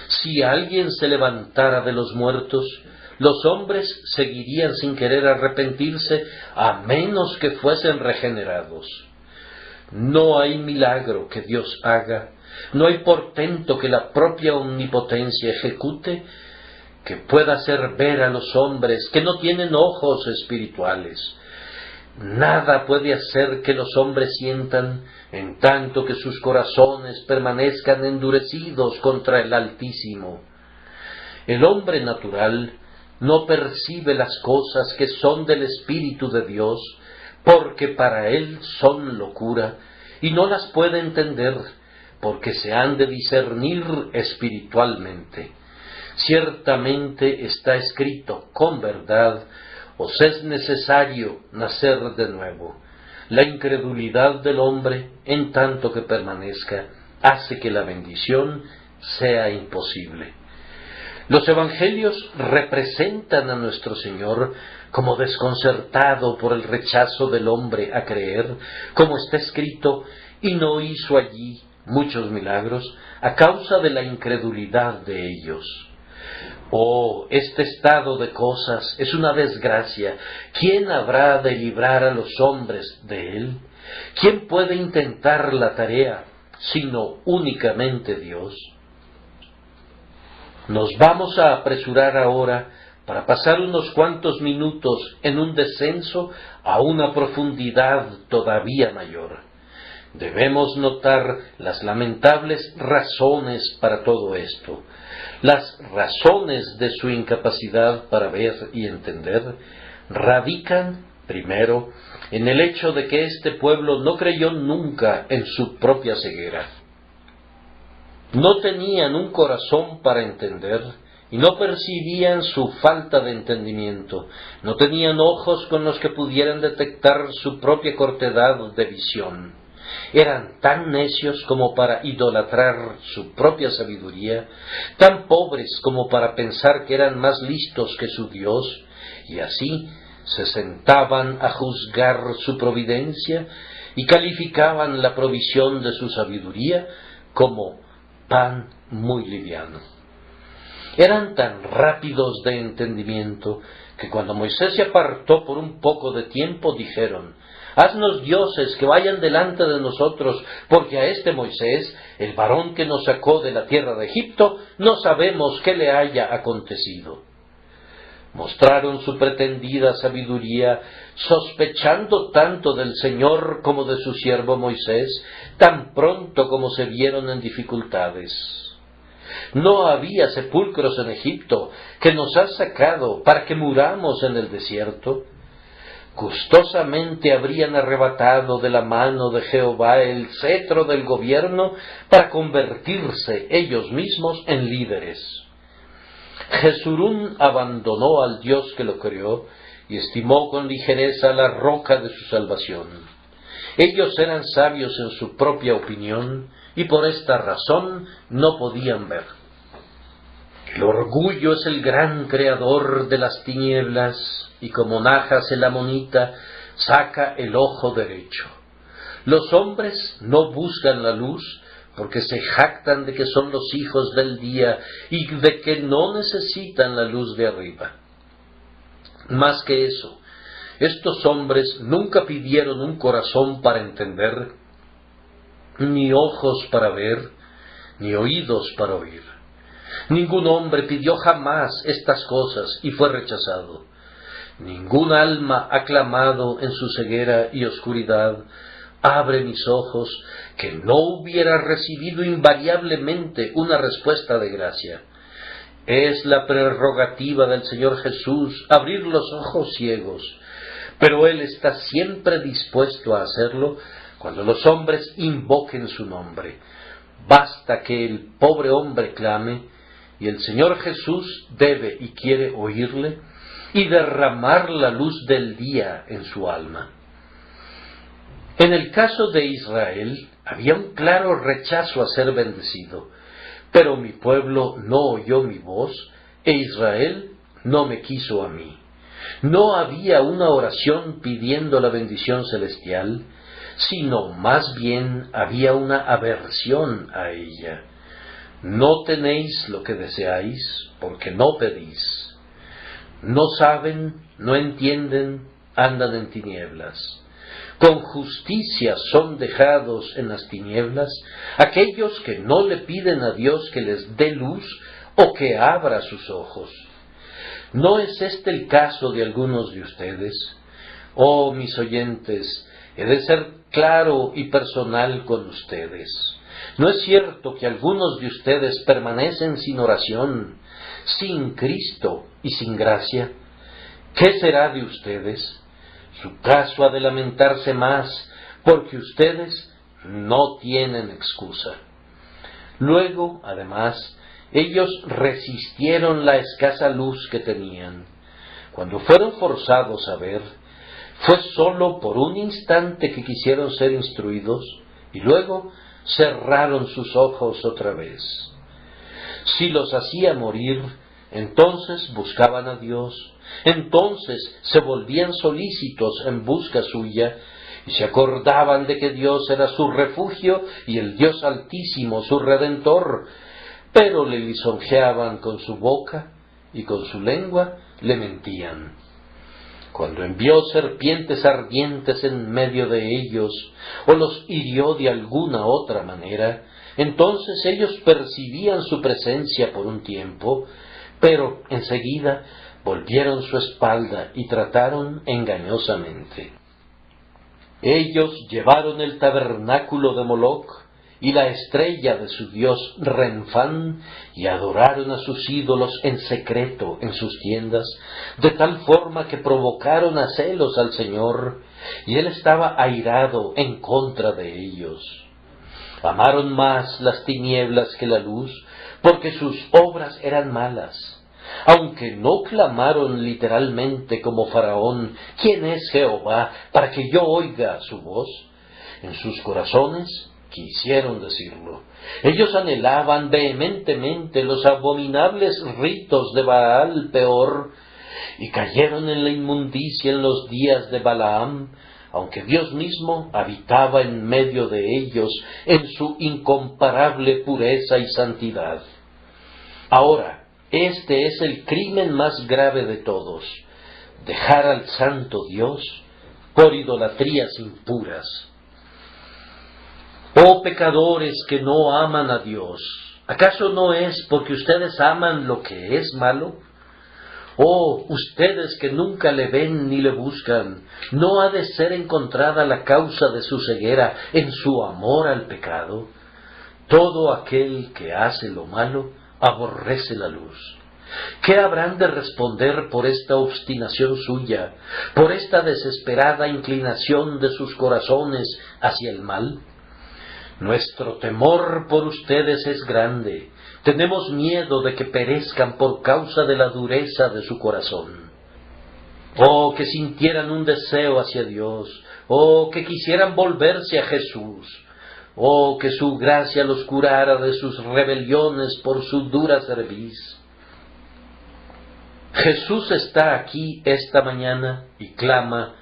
Si alguien se levantara de los muertos, los hombres seguirían sin querer arrepentirse a menos que fuesen regenerados. No hay milagro que Dios haga, no hay portento que la propia omnipotencia ejecute que pueda hacer ver a los hombres que no tienen ojos espirituales. Nada puede hacer que los hombres sientan, en tanto que sus corazones permanezcan endurecidos contra el Altísimo. El hombre natural no percibe las cosas que son del Espíritu de Dios, porque para él son locura, y no las puede entender, porque se han de discernir espiritualmente. Ciertamente está escrito con verdad: os es necesario nacer de nuevo. La incredulidad del hombre, en tanto que permanezca, hace que la bendición sea imposible. Los evangelios representan a nuestro Señor como desconcertado por el rechazo del hombre a creer, como está escrito: y no hizo allí muchos milagros a causa de la incredulidad de ellos. Este estado de cosas es una desgracia. ¿Quién habrá de librar a los hombres de él? ¿Quién puede intentar la tarea sino únicamente Dios? Nos vamos a apresurar ahora para pasar unos cuantos minutos en un descenso a una profundidad todavía mayor. Debemos notar las lamentables razones para todo esto. Las razones de su incapacidad para ver y entender radican, primero, en el hecho de que este pueblo no creyó nunca en su propia ceguera. No tenían un corazón para entender, y no percibían su falta de entendimiento. No tenían ojos con los que pudieran detectar su propia cortedad de visión. Eran tan necios como para idolatrar su propia sabiduría, tan pobres como para pensar que eran más listos que su Dios, y así se sentaban a juzgar su providencia y calificaban la provisión de su sabiduría como pan muy liviano. Eran tan rápidos de entendimiento que cuando Moisés se apartó por un poco de tiempo dijeron: «Haznos dioses que vayan delante de nosotros, porque a este Moisés, el varón que nos sacó de la tierra de Egipto, no sabemos qué le haya acontecido». Mostraron su pretendida sabiduría, sospechando tanto del Señor como de su siervo Moisés, tan pronto como se vieron en dificultades. No había sepulcros en Egipto, que nos has sacado para que muramos en el desierto. Gustosamente habrían arrebatado de la mano de Jehová el cetro del gobierno para convertirse ellos mismos en líderes. Jesurún abandonó al Dios que lo creó y estimó con ligereza la roca de su salvación. Ellos eran sabios en su propia opinión y por esta razón no podían ver. El orgullo es el gran creador de las tinieblas, y como Najas el amonita saca el ojo derecho. Los hombres no buscan la luz, porque se jactan de que son los hijos del día y de que no necesitan la luz de arriba. Más que eso, estos hombres nunca pidieron un corazón para entender, ni ojos para ver, ni oídos para oír. Ningún hombre pidió jamás estas cosas y fue rechazado. Ningún alma ha clamado en su ceguera y oscuridad: «Abre mis ojos», que no hubiera recibido invariablemente una respuesta de gracia. Es la prerrogativa del Señor Jesús abrir los ojos ciegos, pero Él está siempre dispuesto a hacerlo cuando los hombres invoquen su nombre. Basta que el pobre hombre clame, y el Señor Jesús debe y quiere oírle y derramar la luz del día en su alma. En el caso de Israel, había un claro rechazo a ser bendecido. Pero mi pueblo no oyó mi voz, e Israel no me quiso a mí. No había una oración pidiendo la bendición celestial, sino más bien había una aversión a ella. No tenéis lo que deseáis, porque no pedís. No saben, no entienden, andan en tinieblas. Con justicia son dejados en las tinieblas aquellos que no le piden a Dios que les dé luz o que abra sus ojos. ¿No es este el caso de algunos de ustedes? Oh, mis oyentes, he de ser claro y personal con ustedes. ¿No es cierto que algunos de ustedes permanecen sin oración, sin Cristo y sin gracia? ¿Qué será de ustedes? Su caso ha de lamentarse más, porque ustedes no tienen excusa. Luego, además, ellos resistieron la escasa luz que tenían. Cuando fueron forzados a ver, fue sólo por un instante que quisieron ser instruidos, y luego cerraron sus ojos otra vez. Si los hacía morir, entonces buscaban a Dios, entonces se volvían solícitos en busca suya, y se acordaban de que Dios era su refugio y el Dios Altísimo su Redentor, pero le lisonjeaban con su boca y con su lengua le mentían. Cuando envió serpientes ardientes en medio de ellos, o los hirió de alguna otra manera, entonces ellos percibían su presencia por un tiempo, pero enseguida volvieron su espalda y trataron engañosamente. Ellos llevaron el tabernáculo de Moloc y la estrella de su dios Renfán, y adoraron a sus ídolos en secreto en sus tiendas, de tal forma que provocaron a celos al Señor, y Él estaba airado en contra de ellos. Amaron más las tinieblas que la luz, porque sus obras eran malas. Aunque no clamaron literalmente como Faraón, ¿quién es Jehová para que yo oiga su voz? En sus corazones quisieron decirlo. Ellos anhelaban vehementemente los abominables ritos de Baal Peor, y cayeron en la inmundicia en los días de Balaam, aunque Dios mismo habitaba en medio de ellos en su incomparable pureza y santidad. Ahora, este es el crimen más grave de todos: dejar al santo Dios por idolatrías impuras. Oh pecadores que no aman a Dios, ¿acaso no es porque ustedes aman lo que es malo? Oh, ustedes que nunca le ven ni le buscan, ¿no ha de ser encontrada la causa de su ceguera en su amor al pecado? Todo aquel que hace lo malo aborrece la luz. ¿Qué habrán de responder por esta obstinación suya, por esta desesperada inclinación de sus corazones hacia el mal? Nuestro temor por ustedes es grande. Tenemos miedo de que perezcan por causa de la dureza de su corazón. Oh, que sintieran un deseo hacia Dios. Oh, que quisieran volverse a Jesús. Oh, que su gracia los curara de sus rebeliones por su dura cerviz. Jesús está aquí esta mañana y clama: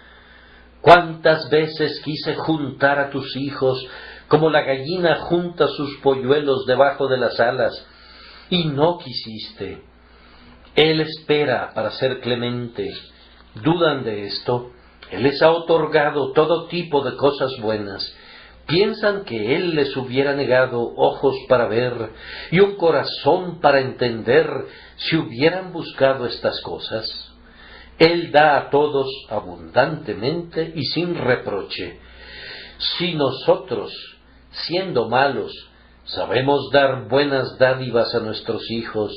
¿cuántas veces quise juntar a tus hijos como la gallina junta sus polluelos debajo de las alas, y no quisiste? Él espera para ser clemente. ¿Dudan de esto? Él les ha otorgado todo tipo de cosas buenas. ¿Piensan que Él les hubiera negado ojos para ver y un corazón para entender si hubieran buscado estas cosas? Él da a todos abundantemente y sin reproche. Si nosotros, siendo malos, sabemos dar buenas dádivas a nuestros hijos,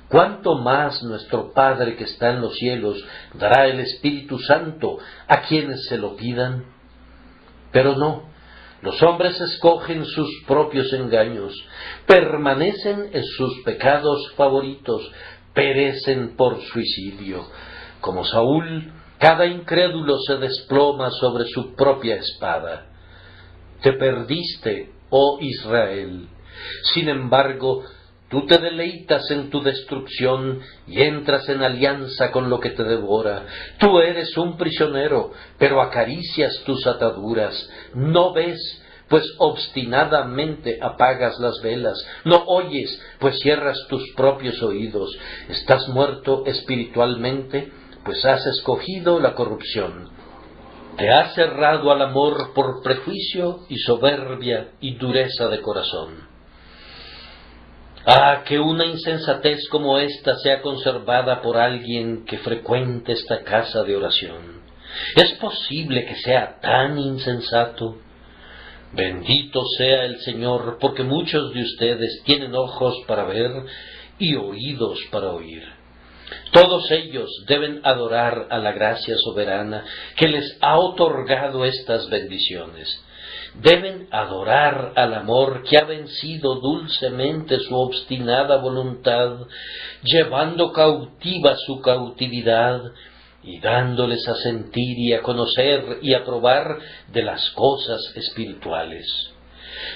¿cuánto más nuestro Padre que está en los cielos dará el Espíritu Santo a quienes se lo pidan? Pero no, los hombres escogen sus propios engaños, permanecen en sus pecados favoritos, perecen por suicidio. Como Saúl, cada incrédulo se desploma sobre su propia espada. Te perdiste, oh Israel. Sin embargo, tú te deleitas en tu destrucción y entras en alianza con lo que te devora. Tú eres un prisionero, pero acaricias tus ataduras. No ves, pues obstinadamente apagas las velas. No oyes, pues cierras tus propios oídos. Estás muerto espiritualmente, pues has escogido la corrupción. Te has cerrado al amor por prejuicio y soberbia y dureza de corazón. Ah, que una insensatez como esta sea conservada por alguien que frecuente esta casa de oración. ¿Es posible que sea tan insensato? Bendito sea el Señor, porque muchos de ustedes tienen ojos para ver y oídos para oír. Todos ellos deben adorar a la gracia soberana que les ha otorgado estas bendiciones. Deben adorar al amor que ha vencido dulcemente su obstinada voluntad, llevando cautiva su cautividad y dándoles a sentir y a conocer y a probar de las cosas espirituales.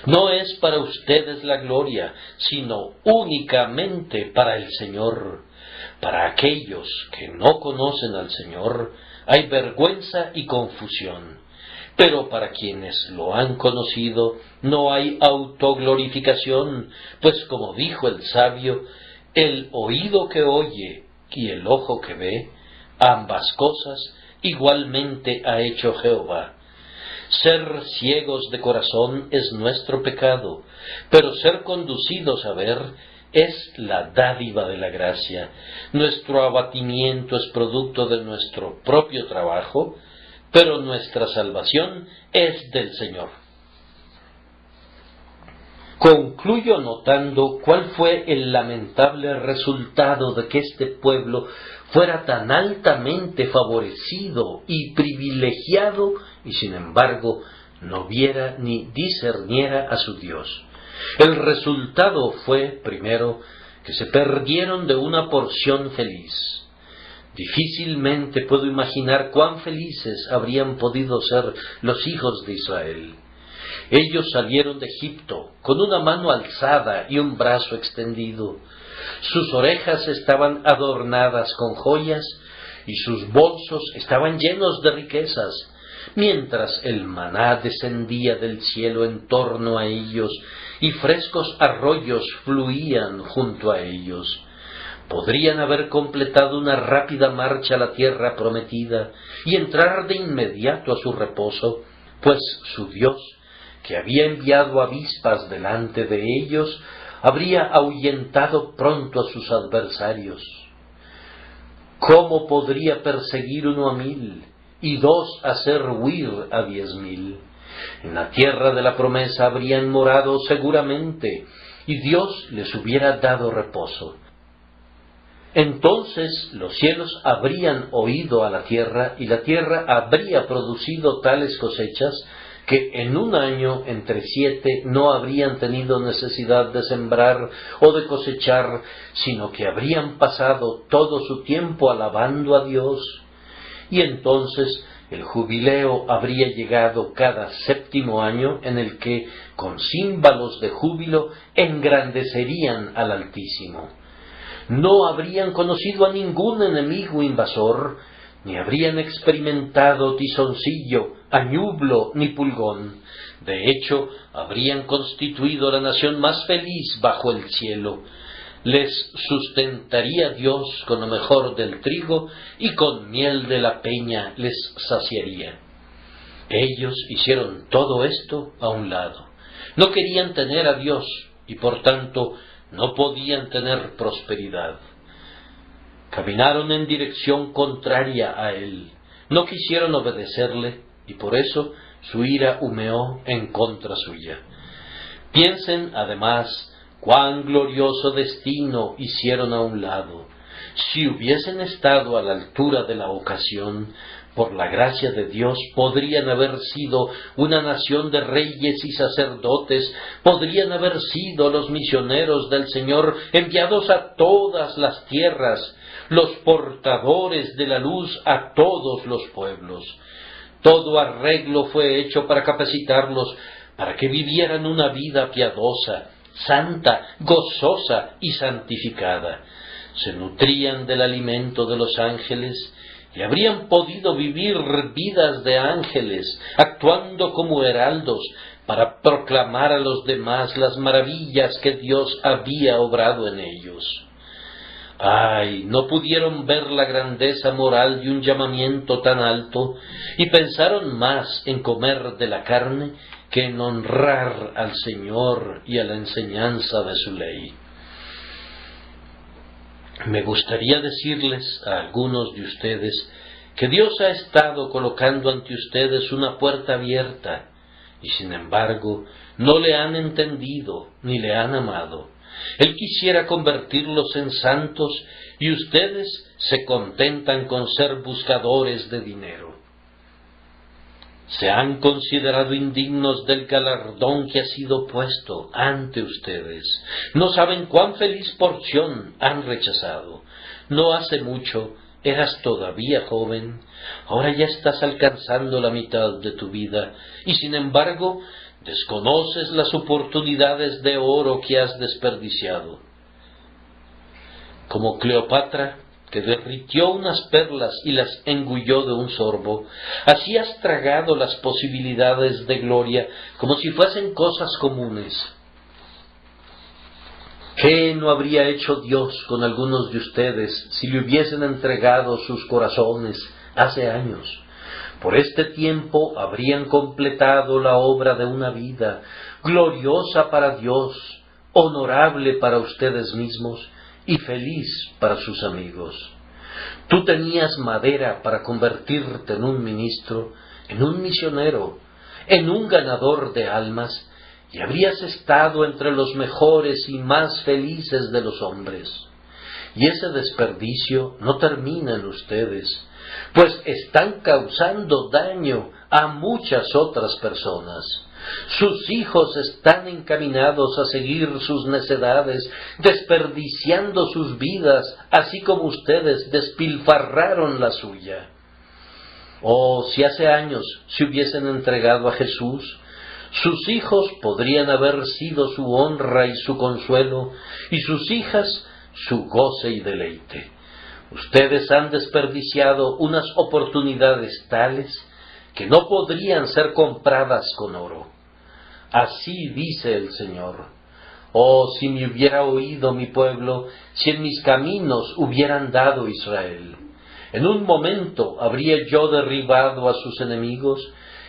No es para ustedes la gloria, sino únicamente para el Señor. Para aquellos que no conocen al Señor hay vergüenza y confusión, pero para quienes lo han conocido no hay autoglorificación, pues como dijo el sabio, el oído que oye y el ojo que ve, ambas cosas igualmente ha hecho Jehová. Ser ciegos de corazón es nuestro pecado, pero ser conducidos a ver es la dádiva de la gracia. Nuestro abatimiento es producto de nuestro propio trabajo, pero nuestra salvación es del Señor. Concluyo notando cuál fue el lamentable resultado de que este pueblo fuera tan altamente favorecido y privilegiado y sin embargo no viera ni discerniera a su Dios. El resultado fue, primero, que se perdieron de una porción feliz. Difícilmente puedo imaginar cuán felices habrían podido ser los hijos de Israel. Ellos salieron de Egipto con una mano alzada y un brazo extendido. Sus orejas estaban adornadas con joyas y sus bolsos estaban llenos de riquezas, mientras el maná descendía del cielo en torno a ellos y frescos arroyos fluían junto a ellos. Podrían haber completado una rápida marcha a la tierra prometida y entrar de inmediato a su reposo, pues su Dios, que había enviado avispas delante de ellos, habría ahuyentado pronto a sus adversarios. ¿Cómo podría perseguir uno a 1000 y 2 hacer huir a 10.000? En la tierra de la promesa habrían morado seguramente, y Dios les hubiera dado reposo. Entonces los cielos habrían oído a la tierra, y la tierra habría producido tales cosechas que en un año entre 7 no habrían tenido necesidad de sembrar o de cosechar, sino que habrían pasado todo su tiempo alabando a Dios. Y entonces el jubileo habría llegado cada 7º año, en el que, con címbalos de júbilo, engrandecerían al Altísimo. No habrían conocido a ningún enemigo invasor, ni habrían experimentado tizoncillo, añublo ni pulgón. De hecho, habrían constituido la nación más feliz bajo el cielo. Les sustentaría Dios con lo mejor del trigo, y con miel de la peña les saciaría. Ellos hicieron todo esto a un lado. No querían tener a Dios, y por tanto no podían tener prosperidad. Caminaron en dirección contraria a Él. No quisieron obedecerle, y por eso su ira humeó en contra suya. Piensen, además, cuán glorioso destino hicieron a un lado. Si hubiesen estado a la altura de la ocasión, por la gracia de Dios, podrían haber sido una nación de reyes y sacerdotes, podrían haber sido los misioneros del Señor enviados a todas las tierras, los portadores de la luz a todos los pueblos. Todo arreglo fue hecho para capacitarlos, para que vivieran una vida piadosa, santa, gozosa y santificada. Se nutrían del alimento de los ángeles y habrían podido vivir vidas de ángeles, actuando como heraldos para proclamar a los demás las maravillas que Dios había obrado en ellos. ¡Ay! No pudieron ver la grandeza moral de un llamamiento tan alto, y pensaron más en comer de la carne que en honrar al Señor y a la enseñanza de su ley. Me gustaría decirles a algunos de ustedes que Dios ha estado colocando ante ustedes una puerta abierta, y sin embargo no le han entendido ni le han amado. Él quisiera convertirlos en santos, y ustedes se contentan con ser buscadores de dinero. Se han considerado indignos del galardón que ha sido puesto ante ustedes. No saben cuán feliz porción han rechazado. No hace mucho eras todavía joven, ahora ya estás alcanzando la mitad de tu vida, y sin embargo desconoces las oportunidades de oro que has desperdiciado. Como Cleopatra, que derritió unas perlas y las engulló de un sorbo, así has tragado las posibilidades de gloria como si fuesen cosas comunes. ¿Qué no habría hecho Dios con algunos de ustedes si le hubiesen entregado sus corazones hace años? Por este tiempo habrían completado la obra de una vida, gloriosa para Dios, honorable para ustedes mismos y feliz para sus amigos. Tú tenías madera para convertirte en un ministro, en un misionero, en un ganador de almas, y habrías estado entre los mejores y más felices de los hombres. Y ese desperdicio no termina en ustedes. pues están causando daño a muchas otras personas. Sus hijos están encaminados a seguir sus necedades, desperdiciando sus vidas, así como ustedes despilfarraron la suya. Oh, si hace años se hubiesen entregado a Jesús, sus hijos podrían haber sido su honra y su consuelo, y sus hijas su goce y deleite. Ustedes han desperdiciado unas oportunidades tales que no podrían ser compradas con oro. Así dice el Señor: oh, si me hubiera oído mi pueblo, si en mis caminos hubiera andado Israel. En un momento habría yo derribado a sus enemigos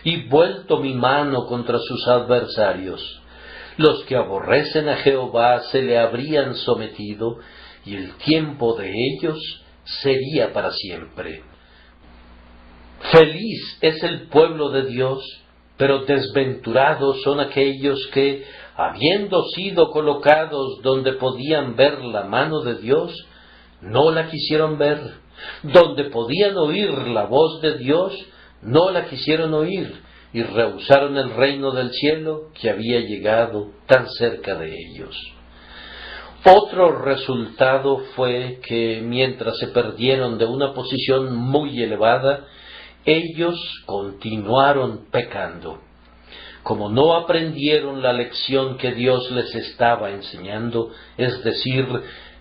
y vuelto mi mano contra sus adversarios. Los que aborrecen a Jehová se le habrían sometido, y el tiempo de ellos sería para siempre. Feliz es el pueblo de Dios, pero desventurados son aquellos que, habiendo sido colocados donde podían ver la mano de Dios, no la quisieron ver, donde podían oír la voz de Dios, no la quisieron oír, y rehusaron el reino del cielo que había llegado tan cerca de ellos. Otro resultado fue que, mientras se perdieron de una posición muy elevada, ellos continuaron pecando. Como no aprendieron la lección que Dios les estaba enseñando, es decir,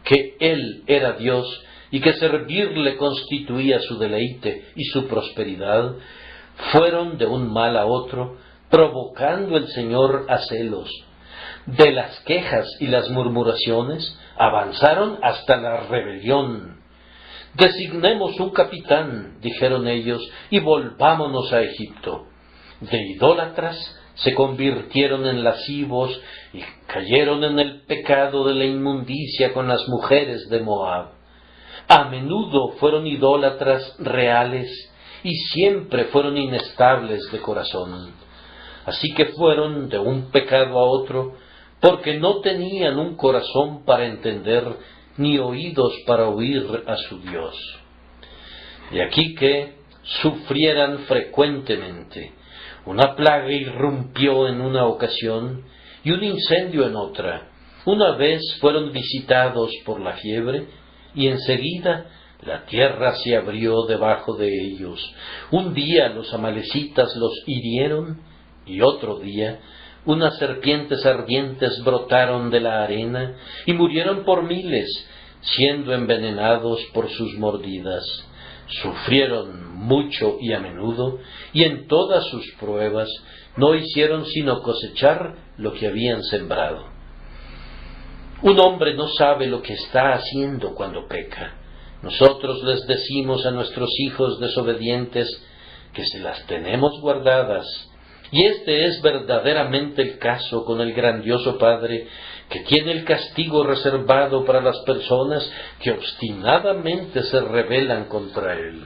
que Él era Dios y que servirle constituía su deleite y su prosperidad, fueron de un mal a otro, provocando el Señor a celos. De las quejas y las murmuraciones avanzaron hasta la rebelión. Designemos un capitán, dijeron ellos, y volvámonos a Egipto. De idólatras se convirtieron en lascivos y cayeron en el pecado de la inmundicia con las mujeres de Moab. A menudo fueron idólatras reales y siempre fueron inestables de corazón. Así que fueron de un pecado a otro, porque no tenían un corazón para entender, ni oídos para oír a su Dios. De aquí que sufrieran frecuentemente. Una plaga irrumpió en una ocasión y un incendio en otra. Una vez fueron visitados por la fiebre y enseguida la tierra se abrió debajo de ellos. Un día los amalecitas los hirieron y otro día unas serpientes ardientes brotaron de la arena y murieron por miles, siendo envenenados por sus mordidas. Sufrieron mucho y a menudo, y en todas sus pruebas no hicieron sino cosechar lo que habían sembrado. Un hombre no sabe lo que está haciendo cuando peca. Nosotros les decimos a nuestros hijos desobedientes que se las tenemos guardadas, y este es verdaderamente el caso con el grandioso Padre, que tiene el castigo reservado para las personas que obstinadamente se rebelan contra Él.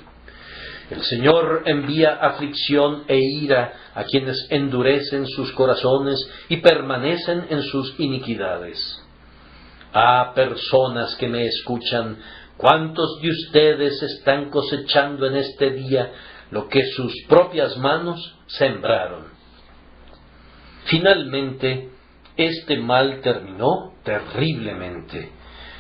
El Señor envía aflicción e ira a quienes endurecen sus corazones y permanecen en sus iniquidades. Ah, personas que me escuchan, ¿cuántos de ustedes están cosechando en este día lo que sus propias manos sembraron? Finalmente, este mal terminó terriblemente.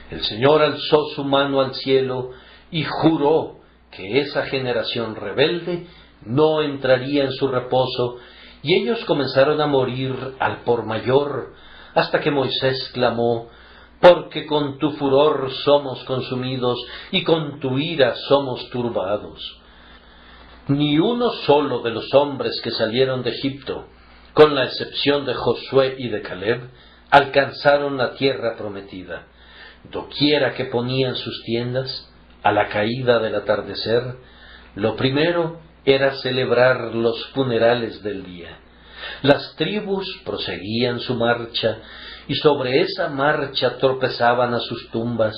El Señor alzó su mano al cielo y juró que esa generación rebelde no entraría en su reposo, y ellos comenzaron a morir al por mayor, hasta que Moisés clamó: porque con tu furor somos consumidos, y con tu ira somos turbados. Ni uno solo de los hombres que salieron de Egipto, con la excepción de Josué y de Caleb, alcanzaron la tierra prometida. Doquiera que ponían sus tiendas, a la caída del atardecer, lo primero era celebrar los funerales del día. Las tribus proseguían su marcha, y sobre esa marcha tropezaban a sus tumbas,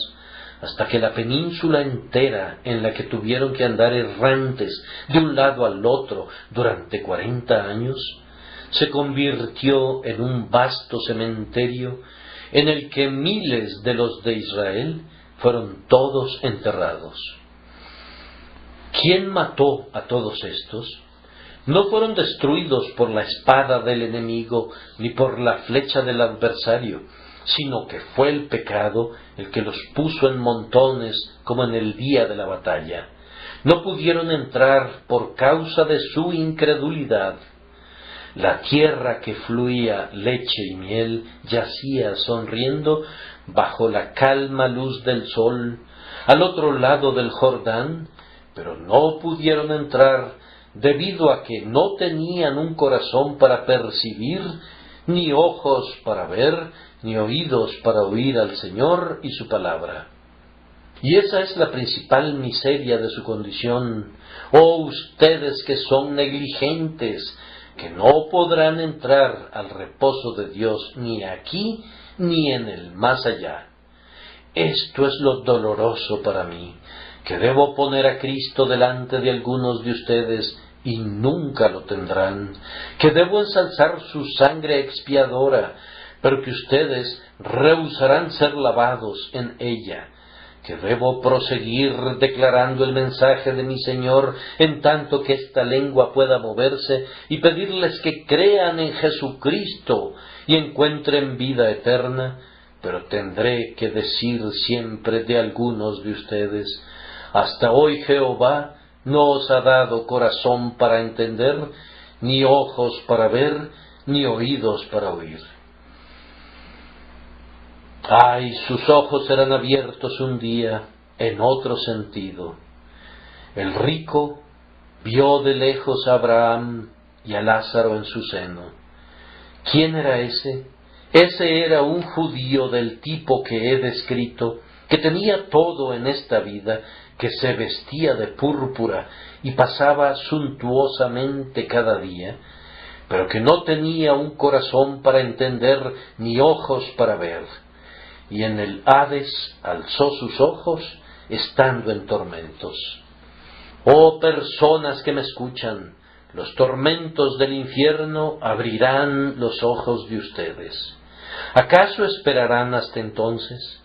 hasta que la península entera, en la que tuvieron que andar errantes de un lado al otro durante 40 años, se convirtió en un vasto cementerio en el que miles de los de Israel fueron todos enterrados. ¿Quién mató a todos estos? No fueron destruidos por la espada del enemigo, ni por la flecha del adversario, sino que fue el pecado el que los puso en montones como en el día de la batalla. No pudieron entrar por causa de su incredulidad. La tierra que fluía leche y miel yacía sonriendo bajo la calma luz del sol, al otro lado del Jordán, pero no pudieron entrar debido a que no tenían un corazón para percibir, ni ojos para ver, ni oídos para oír al Señor y su palabra. Y esa es la principal miseria de su condición. Oh, ustedes que son negligentes, que no podrán entrar al reposo de Dios ni aquí ni en el más allá. Esto es lo doloroso para mí, que debo poner a Cristo delante de algunos de ustedes y nunca lo tendrán, que debo ensalzar su sangre expiadora, pero que ustedes rehusarán ser lavados en ella, que debo proseguir declarando el mensaje de mi Señor en tanto que esta lengua pueda moverse y pedirles que crean en Jesucristo y encuentren vida eterna, pero tendré que decir siempre de algunos de ustedes: hasta hoy Jehová no os ha dado corazón para entender, ni ojos para ver, ni oídos para oír. Ay, sus ojos serán abiertos un día en otro sentido. El rico vio de lejos a Abraham y a Lázaro en su seno. ¿Quién era ese? Ese era un judío del tipo que he descrito, que tenía todo en esta vida, que se vestía de púrpura y pasaba suntuosamente cada día, pero que no tenía un corazón para entender ni ojos para ver. Y en el Hades alzó sus ojos, estando en tormentos. Oh personas que me escuchan, los tormentos del infierno abrirán los ojos de ustedes. ¿Acaso esperarán hasta entonces?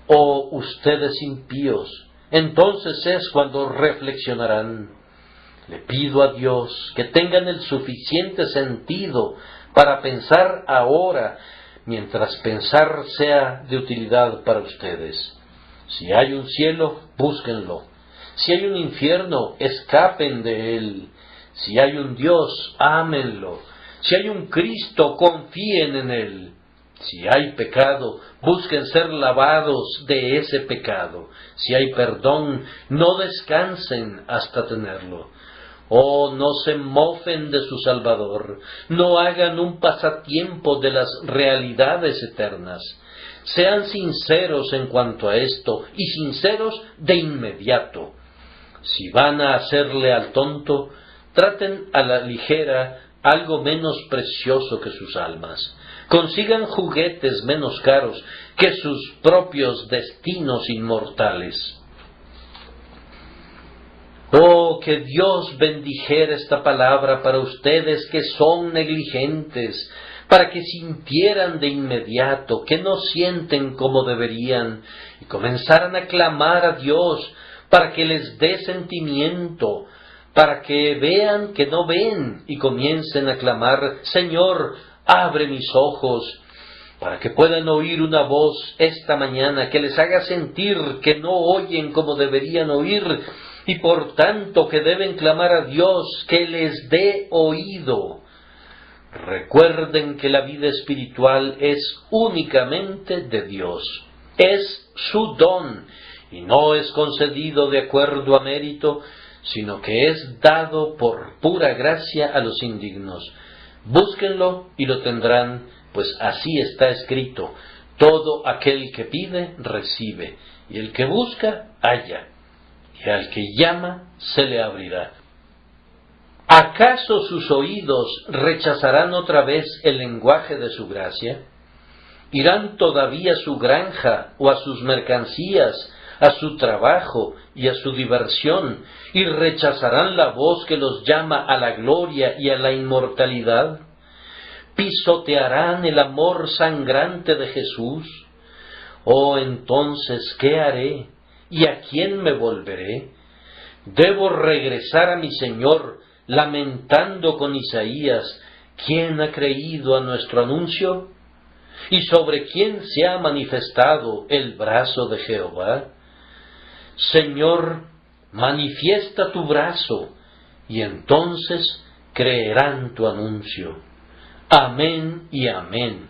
Oh ustedes impíos, entonces es cuando reflexionarán. Le pido a Dios que tengan el suficiente sentido para pensar ahora, mientras pensar sea de utilidad para ustedes. Si hay un cielo, búsquenlo. Si hay un infierno, escapen de él. Si hay un Dios, ámenlo. Si hay un Cristo, confíen en él. Si hay pecado, busquen ser lavados de ese pecado. Si hay perdón, no descansen hasta tenerlo. Oh, no se mofen de su Salvador, no hagan un pasatiempo de las realidades eternas. Sean sinceros en cuanto a esto, y sinceros de inmediato. Si van a hacerle al tonto, traten a la ligera algo menos precioso que sus almas. Consigan juguetes menos caros que sus propios destinos inmortales. Oh, que Dios bendijera esta palabra para ustedes que son negligentes, para que sintieran de inmediato que no sienten como deberían, y comenzaran a clamar a Dios para que les dé sentimiento, para que vean que no ven y comiencen a clamar: Señor, abre mis ojos, para que puedan oír una voz esta mañana que les haga sentir que no oyen como deberían oír, y por tanto que deben clamar a Dios que les dé oído. Recuerden que la vida espiritual es únicamente de Dios, es su don, y no es concedido de acuerdo a mérito, sino que es dado por pura gracia a los indignos. Búsquenlo y lo tendrán, pues así está escrito: todo aquel que pide, recibe, y el que busca, halla, y al que llama, se le abrirá. ¿Acaso sus oídos rechazarán otra vez el lenguaje de su gracia? ¿Irán todavía a su granja o a sus mercancías, a su trabajo y a su diversión, y rechazarán la voz que los llama a la gloria y a la inmortalidad? ¿Pisotearán el amor sangrante de Jesús? Oh, entonces, ¿qué haré? ¿Y a quién me volveré? Debo regresar a mi Señor, lamentando con Isaías: ¿quién ha creído a nuestro anuncio? ¿Y sobre quién se ha manifestado el brazo de Jehová? Señor, manifiesta tu brazo, y entonces creerán tu anuncio. Amén y amén.